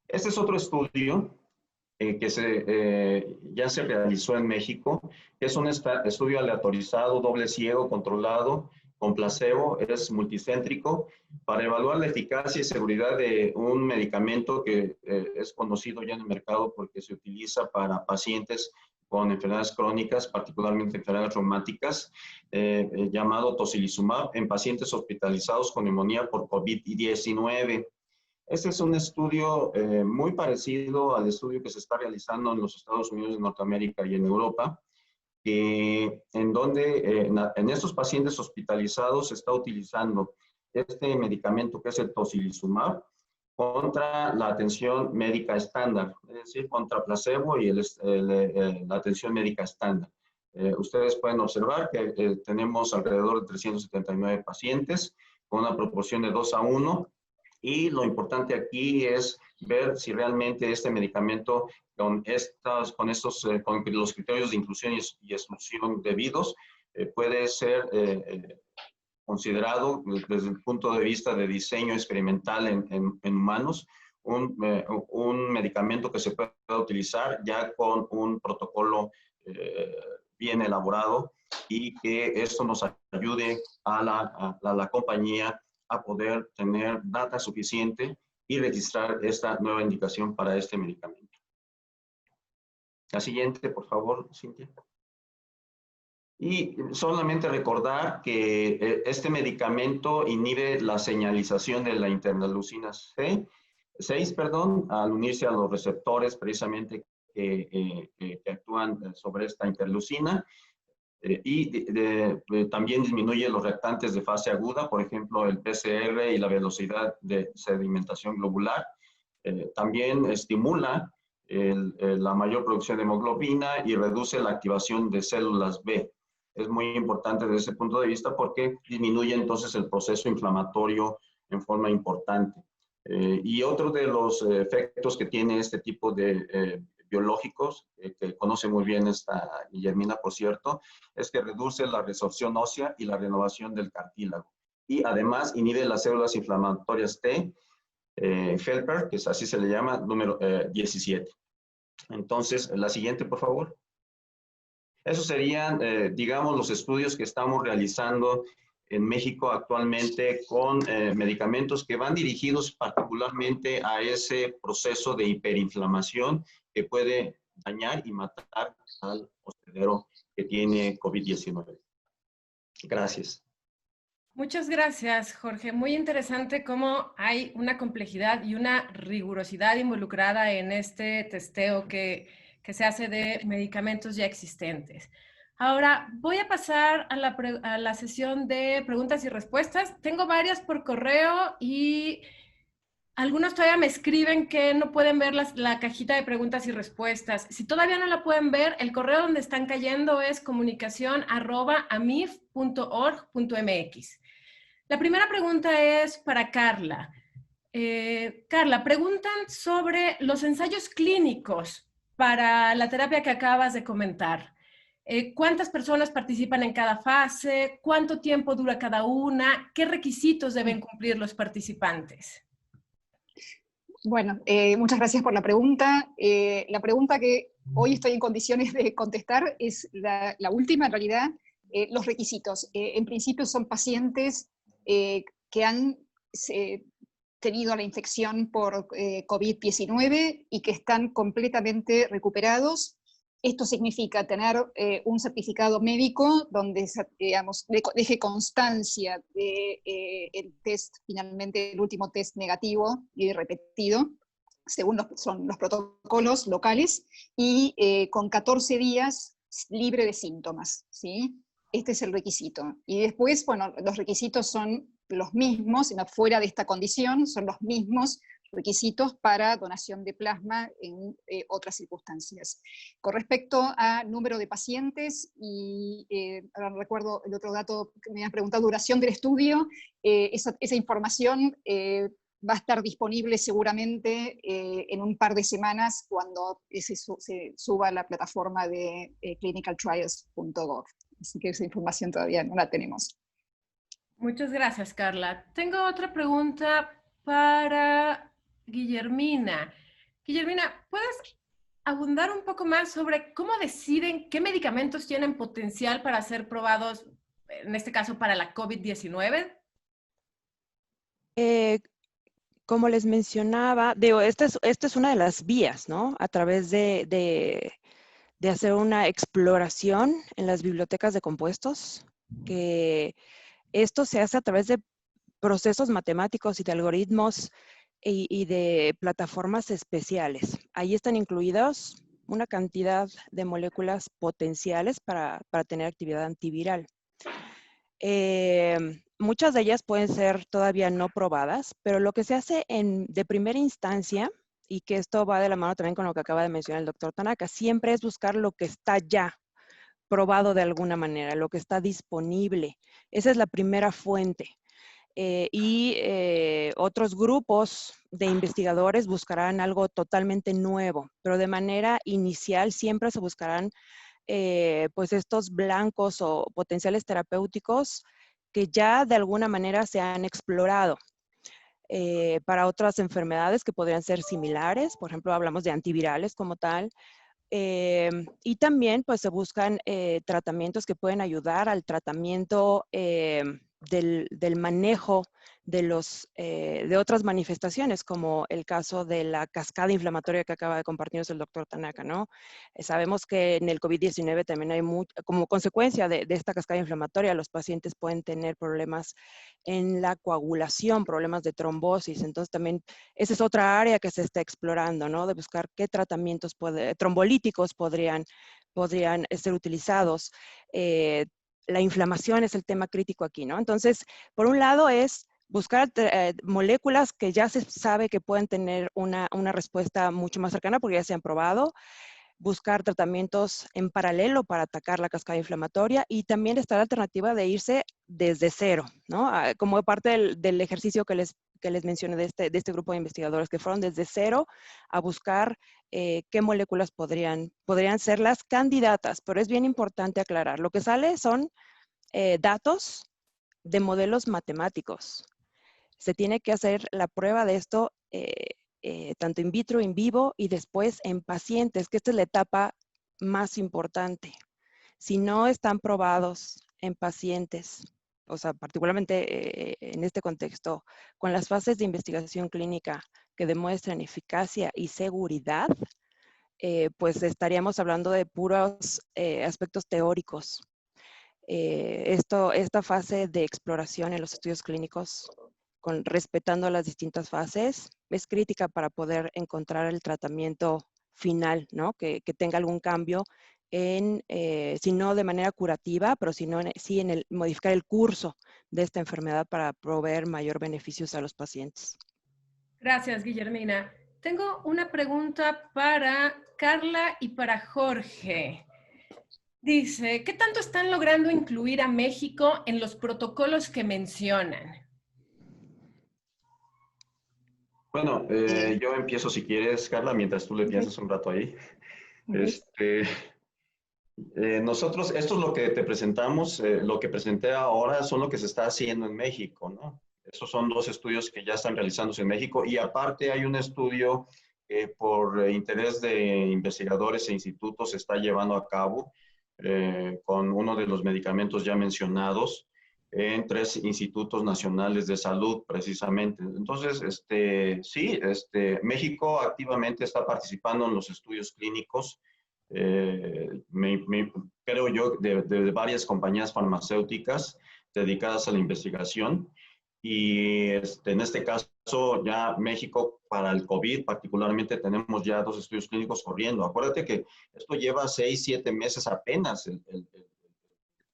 Este es otro estudio que ya se realizó en México, que es un estudio aleatorizado, doble ciego, controlado, con placebo, es multicéntrico, para evaluar la eficacia y seguridad de un medicamento que es conocido ya en el mercado porque se utiliza para pacientes con enfermedades crónicas, particularmente enfermedades reumáticas, llamado tocilizumab, en pacientes hospitalizados con neumonía por COVID-19. Este es un estudio muy parecido al estudio que se está realizando en los Estados Unidos de Norteamérica y en Europa, en donde en estos pacientes hospitalizados se está utilizando este medicamento que es el tocilizumab contra la atención médica estándar, es decir, contra placebo y la atención médica estándar. Ustedes pueden observar que tenemos alrededor de 379 pacientes con una proporción de 2:1. Y lo importante aquí es ver si realmente este medicamento, con los criterios de inclusión y exclusión debidos, puede ser considerado desde el punto de vista de diseño experimental en humanos, un medicamento que se pueda utilizar ya con un protocolo bien elaborado y que esto nos ayude a la compañía a poder tener data suficiente y registrar esta nueva indicación para este medicamento. La siguiente, por favor, Cintia. Y solamente recordar que este medicamento inhibe la señalización de la interleucina 6, al unirse a los receptores precisamente que actúan sobre esta interleucina. También disminuye los reactantes de fase aguda, por ejemplo, el PCR y la velocidad de sedimentación globular. También estimula la mayor producción de hemoglobina y reduce la activación de células B. Es muy importante desde ese punto de vista porque disminuye entonces el proceso inflamatorio en forma importante. Y otro de los efectos que tiene este tipo de biológicos, que conoce muy bien esta Guillermina, por cierto, es que reduce la resorción ósea y la renovación del cartílago. Y además inhibe las células inflamatorias T, helper, que es así se le llama, número 17. Entonces, la siguiente, por favor. Esos serían, digamos, los estudios que estamos realizando en México actualmente con medicamentos que van dirigidos particularmente a ese proceso de hiperinflamación que puede dañar y matar al hospedero que tiene COVID-19. Gracias. Muchas gracias, Jorge. Muy interesante cómo hay una complejidad y una rigurosidad involucrada en este testeo que se hace de medicamentos ya existentes. Ahora, voy a pasar a la sesión de preguntas y respuestas. Tengo varias por correo y algunos todavía me escriben que no pueden ver la cajita de preguntas y respuestas. Si todavía no la pueden ver, el correo donde están cayendo es comunicacion@amif.org.mx. La primera pregunta es para Carla. Carla, preguntan sobre los ensayos clínicos para la terapia que acabas de comentar. ¿Cuántas personas participan en cada fase? ¿Cuánto tiempo dura cada una? ¿Qué requisitos deben cumplir los participantes? Bueno, muchas gracias por la pregunta. La pregunta que hoy estoy en condiciones de contestar es la última, en realidad, los requisitos. En principio son pacientes que han tenido la infección por COVID-19 y que están completamente recuperados. Esto significa tener un certificado médico donde, digamos, deje constancia de el test, finalmente el último test negativo y repetido, según son los protocolos locales, y con 14 días libre de síntomas, ¿sí? Este es el requisito. Y después, bueno, los requisitos son los mismos, sino fuera de esta condición, son los mismos requisitos para donación de plasma en otras circunstancias. Con respecto a número de pacientes, y ahora no recuerdo el otro dato que me han preguntado, duración del estudio, esa información va a estar disponible seguramente en un par de semanas cuando se suba a la plataforma de clinicaltrials.gov. Así que esa información todavía no la tenemos. Muchas gracias, Carla. Tengo otra pregunta para Guillermina. Guillermina, ¿puedes abundar un poco más sobre cómo deciden qué medicamentos tienen potencial para ser probados, en este caso para la COVID-19? Eh, Como les mencionaba, digo, esta es una de las vías, ¿no? A través de hacer una exploración en las bibliotecas de compuestos, que esto se hace a través de procesos matemáticos y de algoritmos y de plataformas especiales. Ahí están incluidos una cantidad de moléculas potenciales para tener actividad antiviral. Muchas de ellas pueden ser todavía no probadas, pero lo que se hace de primera instancia, y que esto va de la mano también con lo que acaba de mencionar el doctor Tanaka, siempre es buscar lo que está ya probado de alguna manera, lo que está disponible. Esa es la primera fuente. Otros grupos de investigadores buscarán algo totalmente nuevo, pero de manera inicial siempre se buscarán pues estos blancos o potenciales terapéuticos que ya de alguna manera se han explorado para otras enfermedades que podrían ser similares. Por ejemplo, hablamos de antivirales como tal. Y también pues se buscan tratamientos que pueden ayudar al tratamiento del manejo de otras manifestaciones, como el caso de la cascada inflamatoria que acaba de compartirnos el doctor Tanaka, ¿no? Sabemos que en el COVID-19 también hay como consecuencia de esta cascada inflamatoria, los pacientes pueden tener problemas en la coagulación, problemas de trombosis. Entonces también esa es otra área que se está explorando, ¿no? De buscar qué tratamientos trombolíticos podrían ser utilizados. La inflamación es el tema crítico aquí, ¿no? Entonces, por un lado es buscar moléculas que ya se sabe que pueden tener una respuesta mucho más cercana porque ya se han probado, buscar tratamientos en paralelo para atacar la cascada inflamatoria y también está la alternativa de irse desde cero, ¿no? Como parte del ejercicio que les mencioné de este grupo de investigadores que fueron desde cero a buscar qué moléculas podrían ser las candidatas, pero es bien importante aclarar, lo que sale son datos de modelos matemáticos. Se tiene que hacer la prueba de esto tanto in vitro, in vivo y después en pacientes, que esta es la etapa más importante. Si no están probados en pacientes, o sea, particularmente en este contexto, con las fases de investigación clínica que demuestran eficacia y seguridad, pues estaríamos hablando de puros aspectos teóricos. Esta fase de exploración en los estudios clínicos, respetando las distintas fases, es crítica para poder encontrar el tratamiento final, ¿no? Que tenga algún cambio si no de manera curativa, pero sí en modificar el curso de esta enfermedad para proveer mayor beneficios a los pacientes. Gracias, Guillermina. Tengo una pregunta para Carla y para Jorge. Dice, ¿qué tanto están logrando incluir a México en los protocolos que mencionan? Bueno, yo empiezo si quieres, Carla, mientras tú le piensas un rato ahí. Este, Nosotros, esto es lo que te presentamos, lo que presenté ahora son lo que se está haciendo en México, ¿no? Esos son dos estudios que ya están realizándose en México y aparte hay un estudio que por interés de investigadores e institutos se está llevando a cabo con uno de los medicamentos ya mencionados en 3 institutos nacionales de salud, precisamente. Entonces, sí, México activamente está participando en los estudios clínicos creo yo, de varias compañías farmacéuticas dedicadas a la investigación. Y en este caso, ya México, para el COVID particularmente, tenemos ya 2 estudios clínicos corriendo. Acuérdate que esto lleva 6, 7 meses apenas, la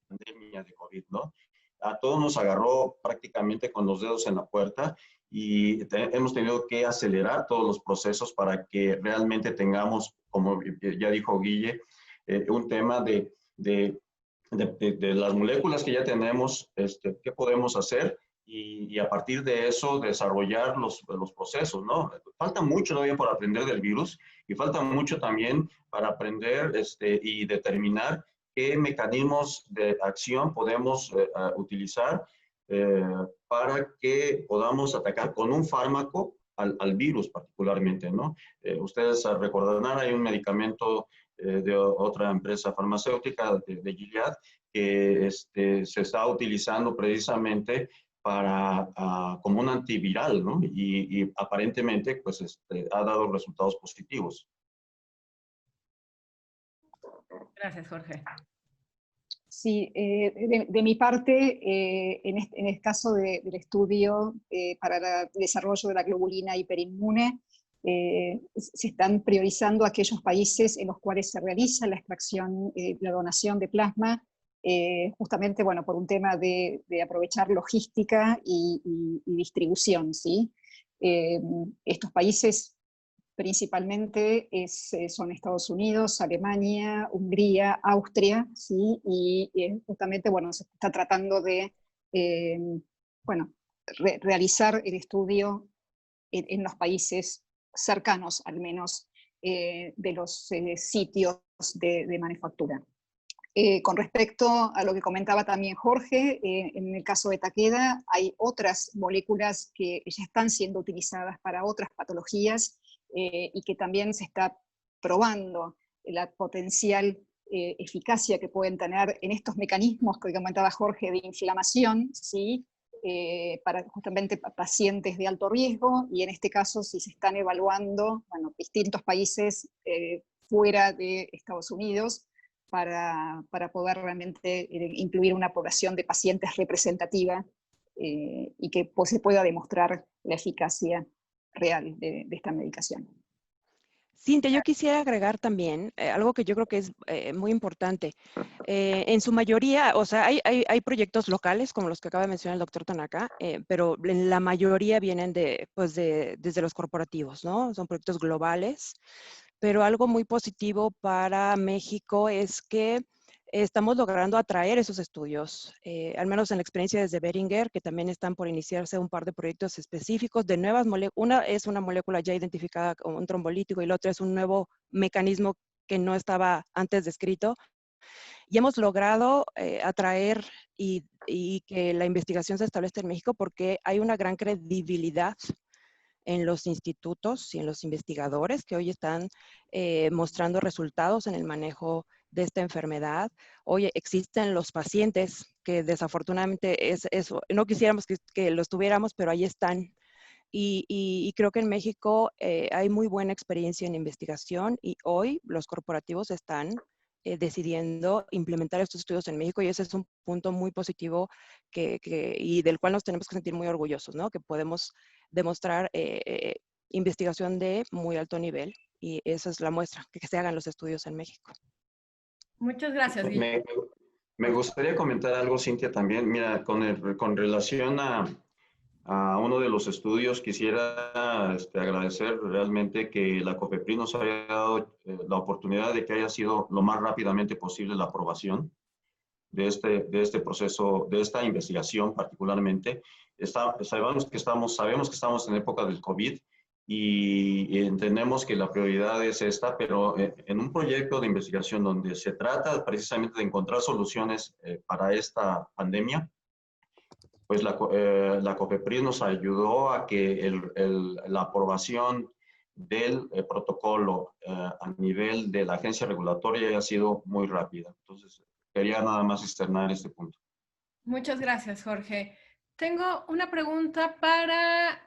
pandemia de COVID, ¿no? A todos nos agarró prácticamente con los dedos en la puerta y hemos tenido que acelerar todos los procesos para que realmente tengamos, como ya dijo Guille, un tema de las moléculas que ya tenemos, qué podemos hacer y a partir de eso desarrollar los procesos, ¿no? Falta mucho todavía por aprender del virus y falta mucho también para aprender y determinar qué mecanismos de acción podemos utilizar para que podamos atacar con un fármaco al virus particularmente, ¿no? Ustedes recordarán, hay un medicamento de otra empresa farmacéutica, de Gilead, que se está utilizando precisamente para, como un antiviral, ¿no? Y aparentemente, pues, ha dado resultados positivos. Gracias, Jorge. Sí, de mi parte, en el caso del estudio para el desarrollo de la globulina hiperinmune, se están priorizando aquellos países en los cuales se realiza la extracción, la donación de plasma, justamente, bueno, por un tema de aprovechar logística y distribución, ¿sí? Estos países principalmente son Estados Unidos, Alemania, Hungría, Austria, ¿sí? Y justamente, bueno, se está tratando de, bueno, realizar el estudio en los países cercanos, al menos, de los sitios de manufactura. Con respecto a lo que comentaba también Jorge, en el caso de Takeda hay otras moléculas que ya están siendo utilizadas para otras patologías y que también se está probando la potencial eficacia que pueden tener en estos mecanismos que comentaba Jorge de inflamación, ¿sí? Para justamente pacientes de alto riesgo, y en este caso si se están evaluando, bueno, distintos países fuera de Estados Unidos, para poder realmente incluir una población de pacientes representativa y que pues, se pueda demostrar la eficacia real de esta medicación. Cintia, yo quisiera agregar también algo que yo creo que es muy importante. En su mayoría, o sea, hay proyectos locales, como los que acaba de mencionar el doctor Tanaka, pero la mayoría vienen desde los corporativos, ¿no? Son proyectos globales. Pero algo muy positivo para México es que estamos logrando atraer esos estudios, al menos en la experiencia desde Boehringer, que también están por iniciarse un par de proyectos específicos de nuevas moléculas. Una es una molécula ya identificada como un trombolítico y la otra es un nuevo mecanismo que no estaba antes descrito. Y hemos logrado atraer y que la investigación se establezca en México porque hay una gran credibilidad en los institutos y en los investigadores que hoy están mostrando resultados en el manejo de esta enfermedad. Hoy existen los pacientes que desafortunadamente es eso. No quisiéramos que los tuviéramos, pero ahí están. Y creo que en México hay muy buena experiencia en investigación y hoy los corporativos están decidiendo implementar estos estudios en México y ese es un punto muy positivo y del cual nos tenemos que sentir muy orgullosos, ¿no? Que podemos demostrar investigación de muy alto nivel y esa es la muestra, que se hagan los estudios en México. Muchas gracias, Guillermo. Me gustaría comentar algo, Cintia, también. Mira, con relación a uno de los estudios, quisiera agradecer realmente que la COFEPRIS nos haya dado la oportunidad de que haya sido lo más rápidamente posible la aprobación de este proceso, de esta investigación particularmente. Sabemos que estamos en época del COVID y entendemos que la prioridad es esta, pero en un proyecto de investigación donde se trata precisamente de encontrar soluciones para esta pandemia, pues la COFEPRIS nos ayudó a que la aprobación del protocolo a nivel de la agencia regulatoria haya sido muy rápida. Entonces, quería nada más externar este punto. Muchas gracias, Jorge. Tengo una pregunta para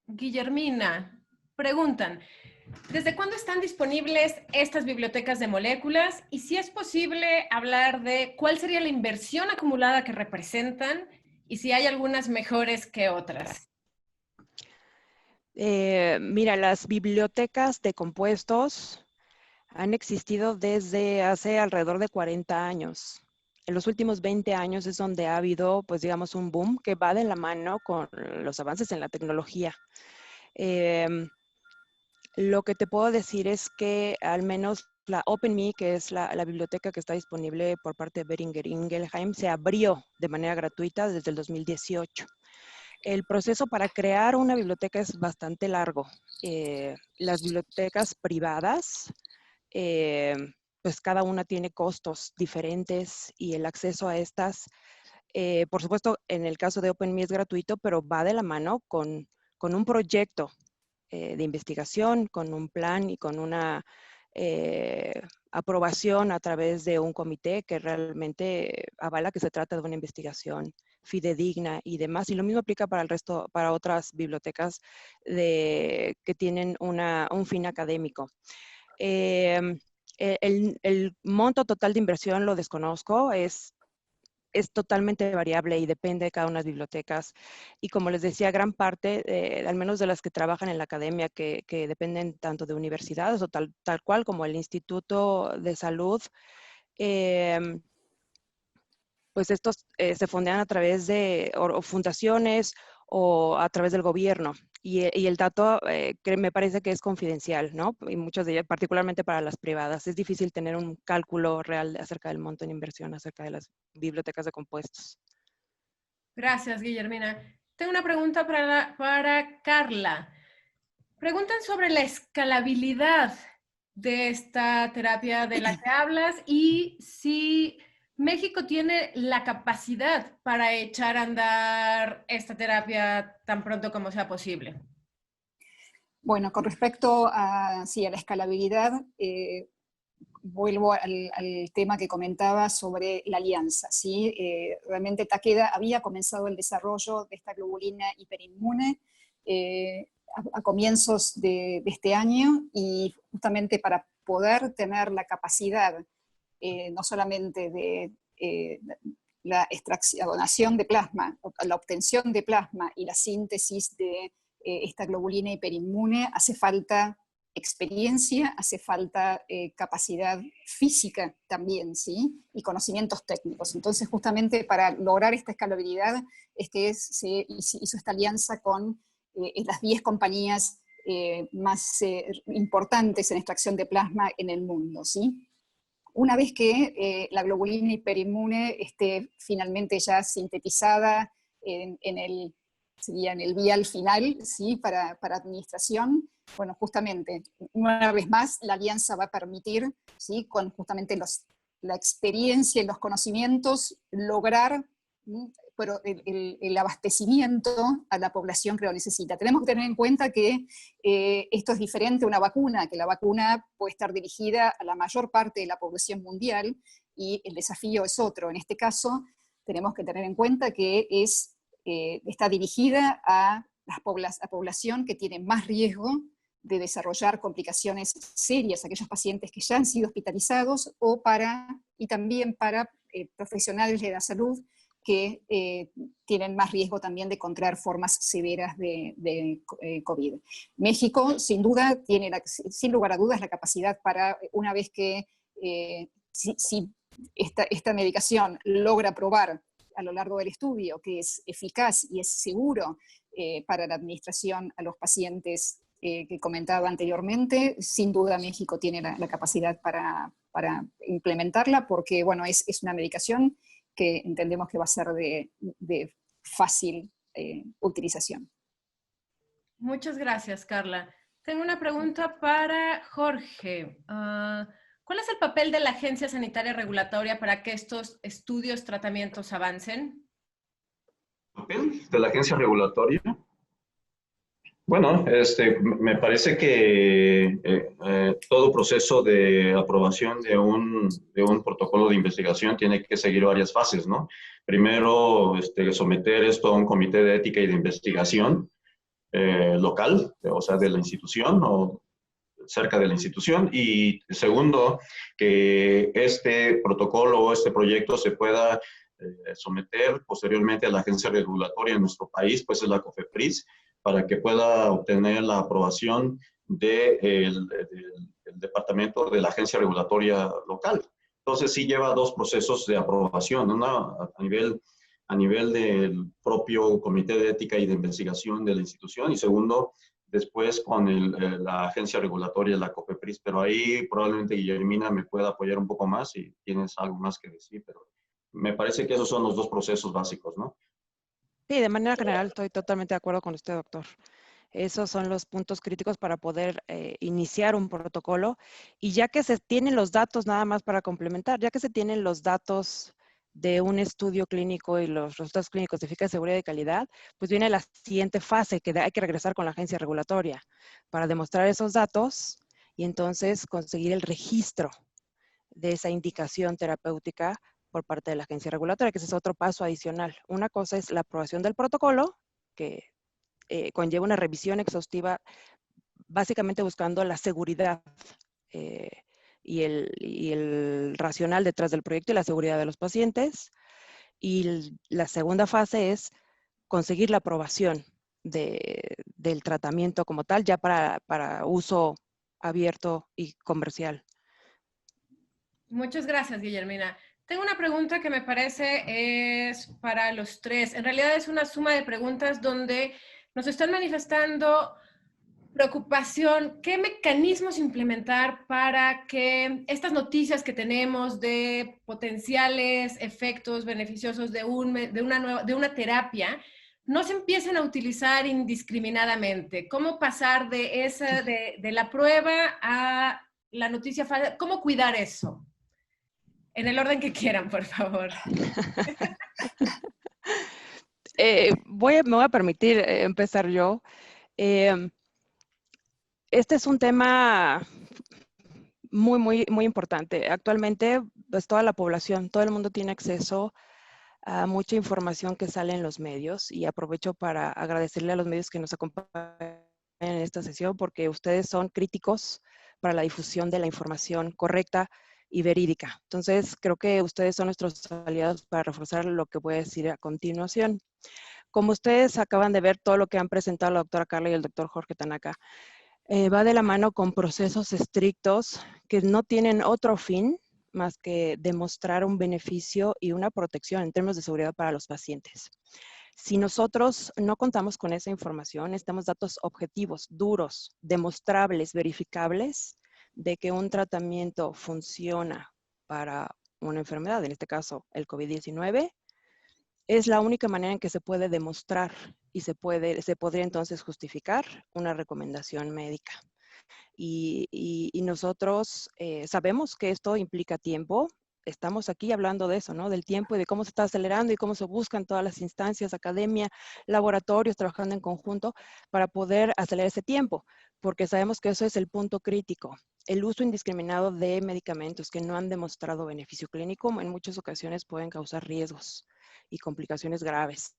Guillermina. Preguntan, ¿desde cuándo están disponibles estas bibliotecas de moléculas? Y si es posible hablar de cuál sería la inversión acumulada que representan y si hay algunas mejores que otras. Mira, las bibliotecas de compuestos han existido desde hace alrededor de 40 años. En los últimos 20 años es donde ha habido, pues digamos, un boom que va de la mano con los avances en la tecnología. Lo que te puedo decir es que al menos la OpenMe, que es la biblioteca que está disponible por parte de Boehringer Ingelheim, se abrió de manera gratuita desde el 2018. El proceso para crear una biblioteca es bastante largo. Las bibliotecas privadas, pues cada una tiene costos diferentes y el acceso a estas Por supuesto, en el caso de OpenMe es gratuito, pero va de la mano con un proyecto de investigación, con un plan y con una aprobación a través de un comité que realmente avala que se trata de una investigación fidedigna y demás. Y lo mismo aplica para el resto, para otras bibliotecas que tienen un fin académico. El monto total de inversión lo desconozco, es totalmente variable y depende de cada una de las bibliotecas. Y como les decía, gran parte, al menos de las que trabajan en la academia, que dependen tanto de universidades o tal cual como el Instituto de Salud, pues estos se fondean a través de o fundaciones o a través del gobierno. Y el dato que me parece que es confidencial, ¿no? Y muchas de ellas, particularmente para las privadas, es difícil tener un cálculo real acerca del monto en inversión, acerca de las bibliotecas de compuestos. Gracias, Guillermina. Tengo una pregunta para Carla. Preguntan sobre la escalabilidad de esta terapia de la que hablas y si México tiene la capacidad para echar a andar esta terapia tan pronto como sea posible. Bueno, con respecto a, sí, a la escalabilidad, vuelvo al tema que comentaba sobre la alianza. ¿Sí? Realmente Takeda había comenzado el desarrollo de esta globulina hiperinmune a comienzos de este año, y justamente para poder tener la capacidad no solamente de la extracción, donación de plasma, la obtención de plasma y la síntesis de esta globulina hiperinmune, hace falta experiencia, hace falta capacidad física también, ¿sí? Y conocimientos técnicos. Entonces, justamente para lograr esta escalabilidad es que se hizo esta alianza con las 10 compañías más importantes en extracción de plasma en el mundo, ¿sí? Una vez que la globulina hiperinmune esté finalmente ya sintetizada sería en el vial final, ¿sí? para administración, bueno, justamente, una vez más, la alianza va a permitir, ¿sí? Con justamente la experiencia y los conocimientos, lograr pero el abastecimiento a la población que lo necesita. Tenemos que tener en cuenta que esto es diferente a una vacuna, que la vacuna puede estar dirigida a la mayor parte de la población mundial y el desafío es otro. En este caso, tenemos que tener en cuenta que está dirigida a la población que tiene más riesgo de desarrollar complicaciones serias, aquellos pacientes que ya han sido hospitalizados, y también para profesionales de la salud que tienen más riesgo también de contraer formas severas de COVID. México, sin duda, tiene, sin lugar a dudas, la capacidad para, una vez que si esta medicación logra probar a lo largo del estudio que es eficaz y es seguro para la administración a los pacientes que comentaba anteriormente, sin duda México tiene la capacidad para implementarla, porque bueno, es una medicación que entendemos que va a ser de fácil utilización. Muchas gracias, Carla. Tengo una pregunta para Jorge. ¿Cuál es el papel de la Agencia Sanitaria Regulatoria para que estos estudios, tratamientos avancen? ¿Papel de la agencia regulatoria? Bueno, me parece que todo proceso de aprobación de un protocolo de investigación tiene que seguir varias fases, ¿no? Primero, someter esto a un comité de ética y de investigación local, o sea, de la institución o cerca de la institución. Y segundo, que este protocolo o este proyecto se pueda someter posteriormente a la agencia regulatoria en nuestro país, pues es la COFEPRIS, para que pueda obtener la aprobación del departamento de la agencia regulatoria local. Entonces sí lleva dos procesos de aprobación, una a nivel del propio comité de ética y de investigación de la institución, y segundo, después con la agencia regulatoria, la COFEPRIS, pero ahí probablemente Guillermina me pueda apoyar un poco más si tienes algo más que decir, pero me parece que esos son los dos procesos básicos, ¿no? Sí, de manera general estoy totalmente de acuerdo con usted, doctor. Esos son los puntos críticos para poder iniciar un protocolo. Y ya que se tienen los datos, nada más para complementar, ya que se tienen los datos de un estudio clínico y los resultados clínicos de eficacia, seguridad y calidad, pues viene la siguiente fase que hay que regresar con la agencia regulatoria para demostrar esos datos y entonces conseguir el registro de esa indicación terapéutica por parte de la agencia regulatoria, que ese es otro paso adicional. Una cosa es la aprobación del protocolo, que conlleva una revisión exhaustiva, básicamente buscando la seguridad y el racional detrás del proyecto y la seguridad de los pacientes. Y la segunda fase es conseguir la aprobación del tratamiento como tal, ya para uso abierto y comercial. Muchas gracias, Guillermina. Tengo una pregunta que me parece es para los tres. En realidad es una suma de preguntas donde nos están manifestando preocupación. ¿Qué mecanismos implementar para que estas noticias que tenemos de potenciales efectos beneficiosos de una terapia no se empiecen a utilizar indiscriminadamente? ¿Cómo pasar de la prueba a la noticia falsa? ¿Cómo cuidar eso? En el orden que quieran, por favor. Me voy a permitir empezar yo. Este es un tema muy importante. Actualmente, pues toda la población, todo el mundo tiene acceso a mucha información que sale en los medios, y aprovecho para agradecerle a los medios que nos acompañan en esta sesión, porque ustedes son críticos para la difusión de la información correcta y verídica. Entonces, creo que ustedes son nuestros aliados para reforzar lo que voy a decir a continuación. Como ustedes acaban de ver, todo lo que han presentado la doctora Carla y el doctor Jorge Tanaka va de la mano con procesos estrictos que no tienen otro fin más que demostrar un beneficio y una protección en términos de seguridad para los pacientes. Si nosotros no contamos con esa información, necesitamos datos objetivos, duros, demostrables, verificables, de que un tratamiento funciona para una enfermedad, en este caso el COVID-19, es la única manera en que se puede demostrar y se podría entonces justificar una recomendación médica. Y nosotros sabemos que esto implica tiempo. Estamos aquí hablando de eso, ¿no? Del tiempo y de cómo se está acelerando y cómo se buscan todas las instancias, academia, laboratorios, trabajando en conjunto para poder acelerar ese tiempo, porque sabemos que eso es el punto crítico. El uso indiscriminado de medicamentos que no han demostrado beneficio clínico en muchas ocasiones pueden causar riesgos y complicaciones graves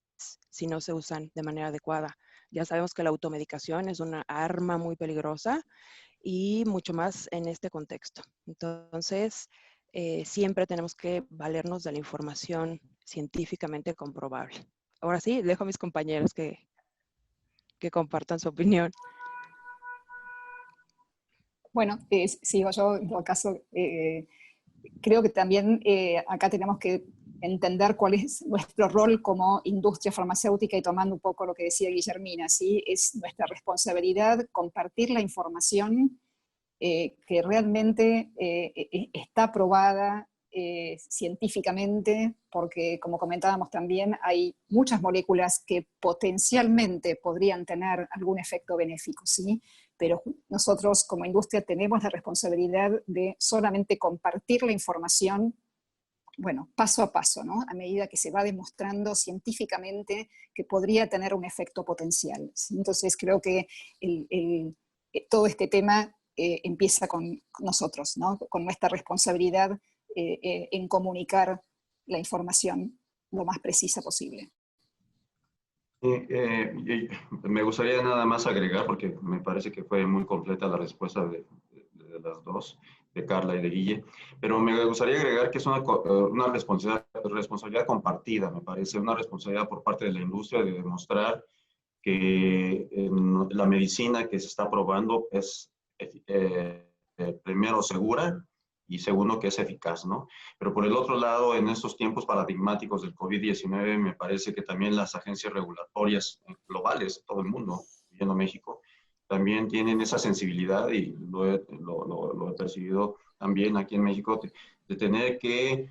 si no se usan de manera adecuada. Ya sabemos que la automedicación es una arma muy peligrosa y mucho más en este contexto. Entonces, siempre tenemos que valernos de la información científicamente comprobable. Ahora sí, dejo a mis compañeros que compartan su opinión. Bueno, sigo yo, en todo caso, creo que también acá tenemos que entender cuál es nuestro rol como industria farmacéutica, y tomando un poco lo que decía Guillermina, ¿sí? Es nuestra responsabilidad compartir la información que realmente está probada científicamente, porque como comentábamos también, hay muchas moléculas que potencialmente podrían tener algún efecto benéfico, ¿sí? Pero nosotros como industria tenemos la responsabilidad de solamente compartir la información, bueno, paso a paso, ¿no? A medida que se va demostrando científicamente que podría tener un efecto potencial, ¿sí? Entonces creo que todo este tema empieza con nosotros, ¿no? Con nuestra responsabilidad en comunicar la información lo más precisa posible. Me gustaría nada más agregar, porque me parece que fue muy completa la respuesta de las dos, de Carla y de Guille, pero me gustaría agregar que es una responsabilidad compartida, me parece, una responsabilidad por parte de la industria de demostrar que la medicina que se está probando es primero segura y segundo que es eficaz, ¿no? Pero por el otro lado, en estos tiempos paradigmáticos del COVID-19, me parece que también las agencias regulatorias globales, todo el mundo, incluyendo México, también tienen esa sensibilidad, y lo he percibido también aquí en México, de tener que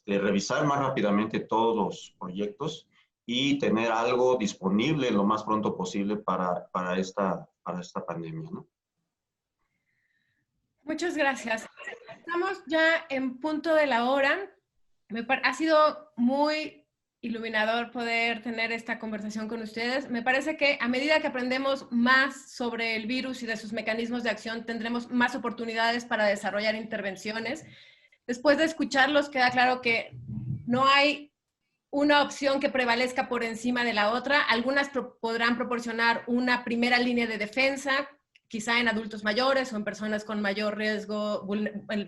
revisar más rápidamente todos los proyectos y tener algo disponible lo más pronto posible para esta pandemia, ¿no? Muchas gracias. Estamos ya en punto de la hora. Ha sido muy iluminador poder tener esta conversación con ustedes. Me parece que a medida que aprendemos más sobre el virus y de sus mecanismos de acción, tendremos más oportunidades para desarrollar intervenciones. Después de escucharlos, queda claro que no hay una opción que prevalezca por encima de la otra. Algunas podrán proporcionar una primera línea de defensa, quizá en adultos mayores o en personas con mayor riesgo,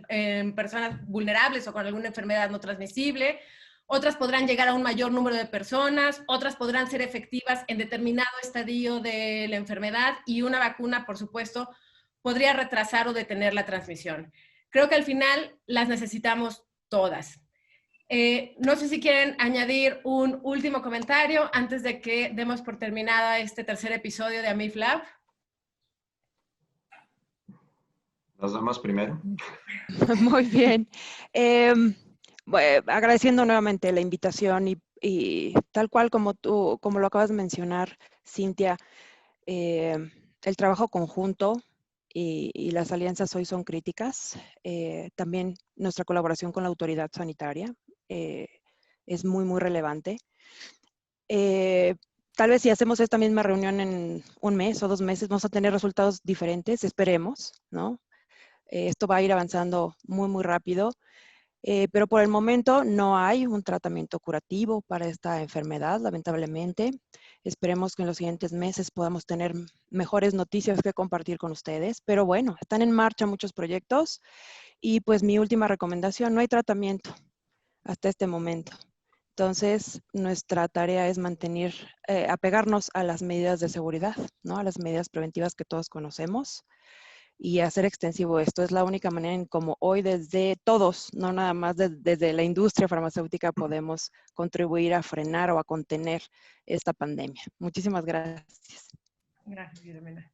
en personas vulnerables o con alguna enfermedad no transmisible. Otras podrán llegar a un mayor número de personas, otras podrán ser efectivas en determinado estadio de la enfermedad y una vacuna, por supuesto, podría retrasar o detener la transmisión. Creo que al final las necesitamos todas. No sé si quieren añadir un último comentario antes de que demos por terminada este tercer episodio de AMIF Lab. Las damas primero. Muy bien. Agradeciendo nuevamente la invitación y tal cual como lo acabas de mencionar, Cintia, el trabajo conjunto y las alianzas hoy son críticas. También nuestra colaboración con la autoridad sanitaria es muy, muy relevante. Tal vez si hacemos esta misma reunión en un mes o 2 meses, vamos a tener resultados diferentes, esperemos, ¿no? Esto va a ir avanzando muy, muy rápido, pero por el momento no hay un tratamiento curativo para esta enfermedad, lamentablemente. Esperemos que en los siguientes meses podamos tener mejores noticias que compartir con ustedes, pero bueno, están en marcha muchos proyectos y pues mi última recomendación, no hay tratamiento hasta este momento. Entonces, nuestra tarea es apegarnos a las medidas de seguridad, ¿no? A las medidas preventivas que todos conocemos y hacer extensivo esto. Es la única manera en como hoy desde todos, no nada más desde la industria farmacéutica, podemos contribuir a frenar o a contener esta pandemia. Muchísimas gracias. Gracias, Guillermina.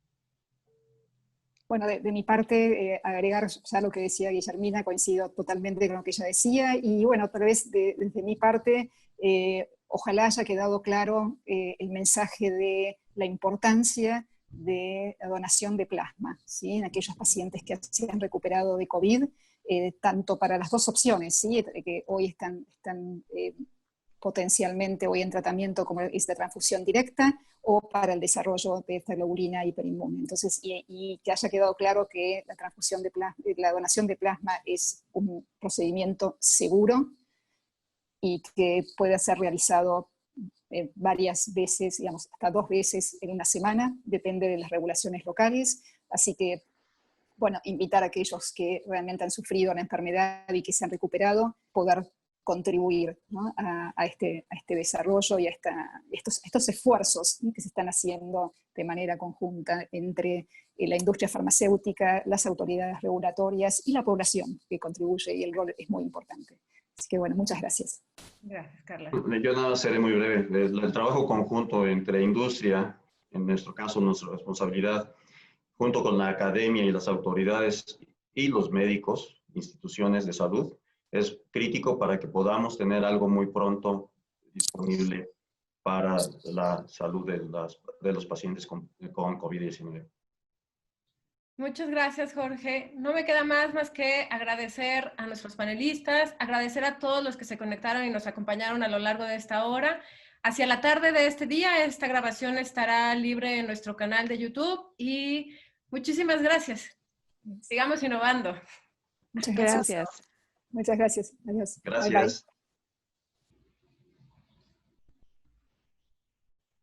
Bueno, de mi parte, agregar ya lo que decía Guillermina, coincido totalmente con lo que ella decía, y bueno, tal vez desde mi parte, ojalá haya quedado claro el mensaje de la importancia de la donación de plasma, ¿sí? En aquellos pacientes que se han recuperado de COVID, tanto para las dos opciones, ¿sí? Que hoy están potencialmente hoy en tratamiento como es de transfusión directa, o para el desarrollo de esta globulina hiperinmune. Entonces, y que haya quedado claro que la transfusión de plasma, la donación de plasma es un procedimiento seguro y que puede ser realizado varias veces, digamos, hasta 2 veces en una semana, depende de las regulaciones locales. Así que, bueno, invitar a aquellos que realmente han sufrido la enfermedad y que se han recuperado, poder contribuir, ¿no? a este desarrollo y a estos esfuerzos, ¿sí? Que se están haciendo de manera conjunta entre la industria farmacéutica, las autoridades regulatorias y la población que contribuye, y el rol es muy importante. Así que bueno, muchas gracias. Gracias, Carla. Yo nada más seré muy breve. El trabajo conjunto entre industria, en nuestro caso nuestra responsabilidad, junto con la academia y las autoridades y los médicos, instituciones de salud, es crítico para que podamos tener algo muy pronto disponible para la salud de los pacientes con COVID-19. Muchas gracias, Jorge. No me queda más que agradecer a nuestros panelistas, agradecer a todos los que se conectaron y nos acompañaron a lo largo de esta hora. Hacia la tarde de este día, esta grabación estará libre en nuestro canal de YouTube y muchísimas gracias. Sigamos innovando. Muchas gracias. Gracias. Muchas gracias. Adiós. Gracias. Bye, bye.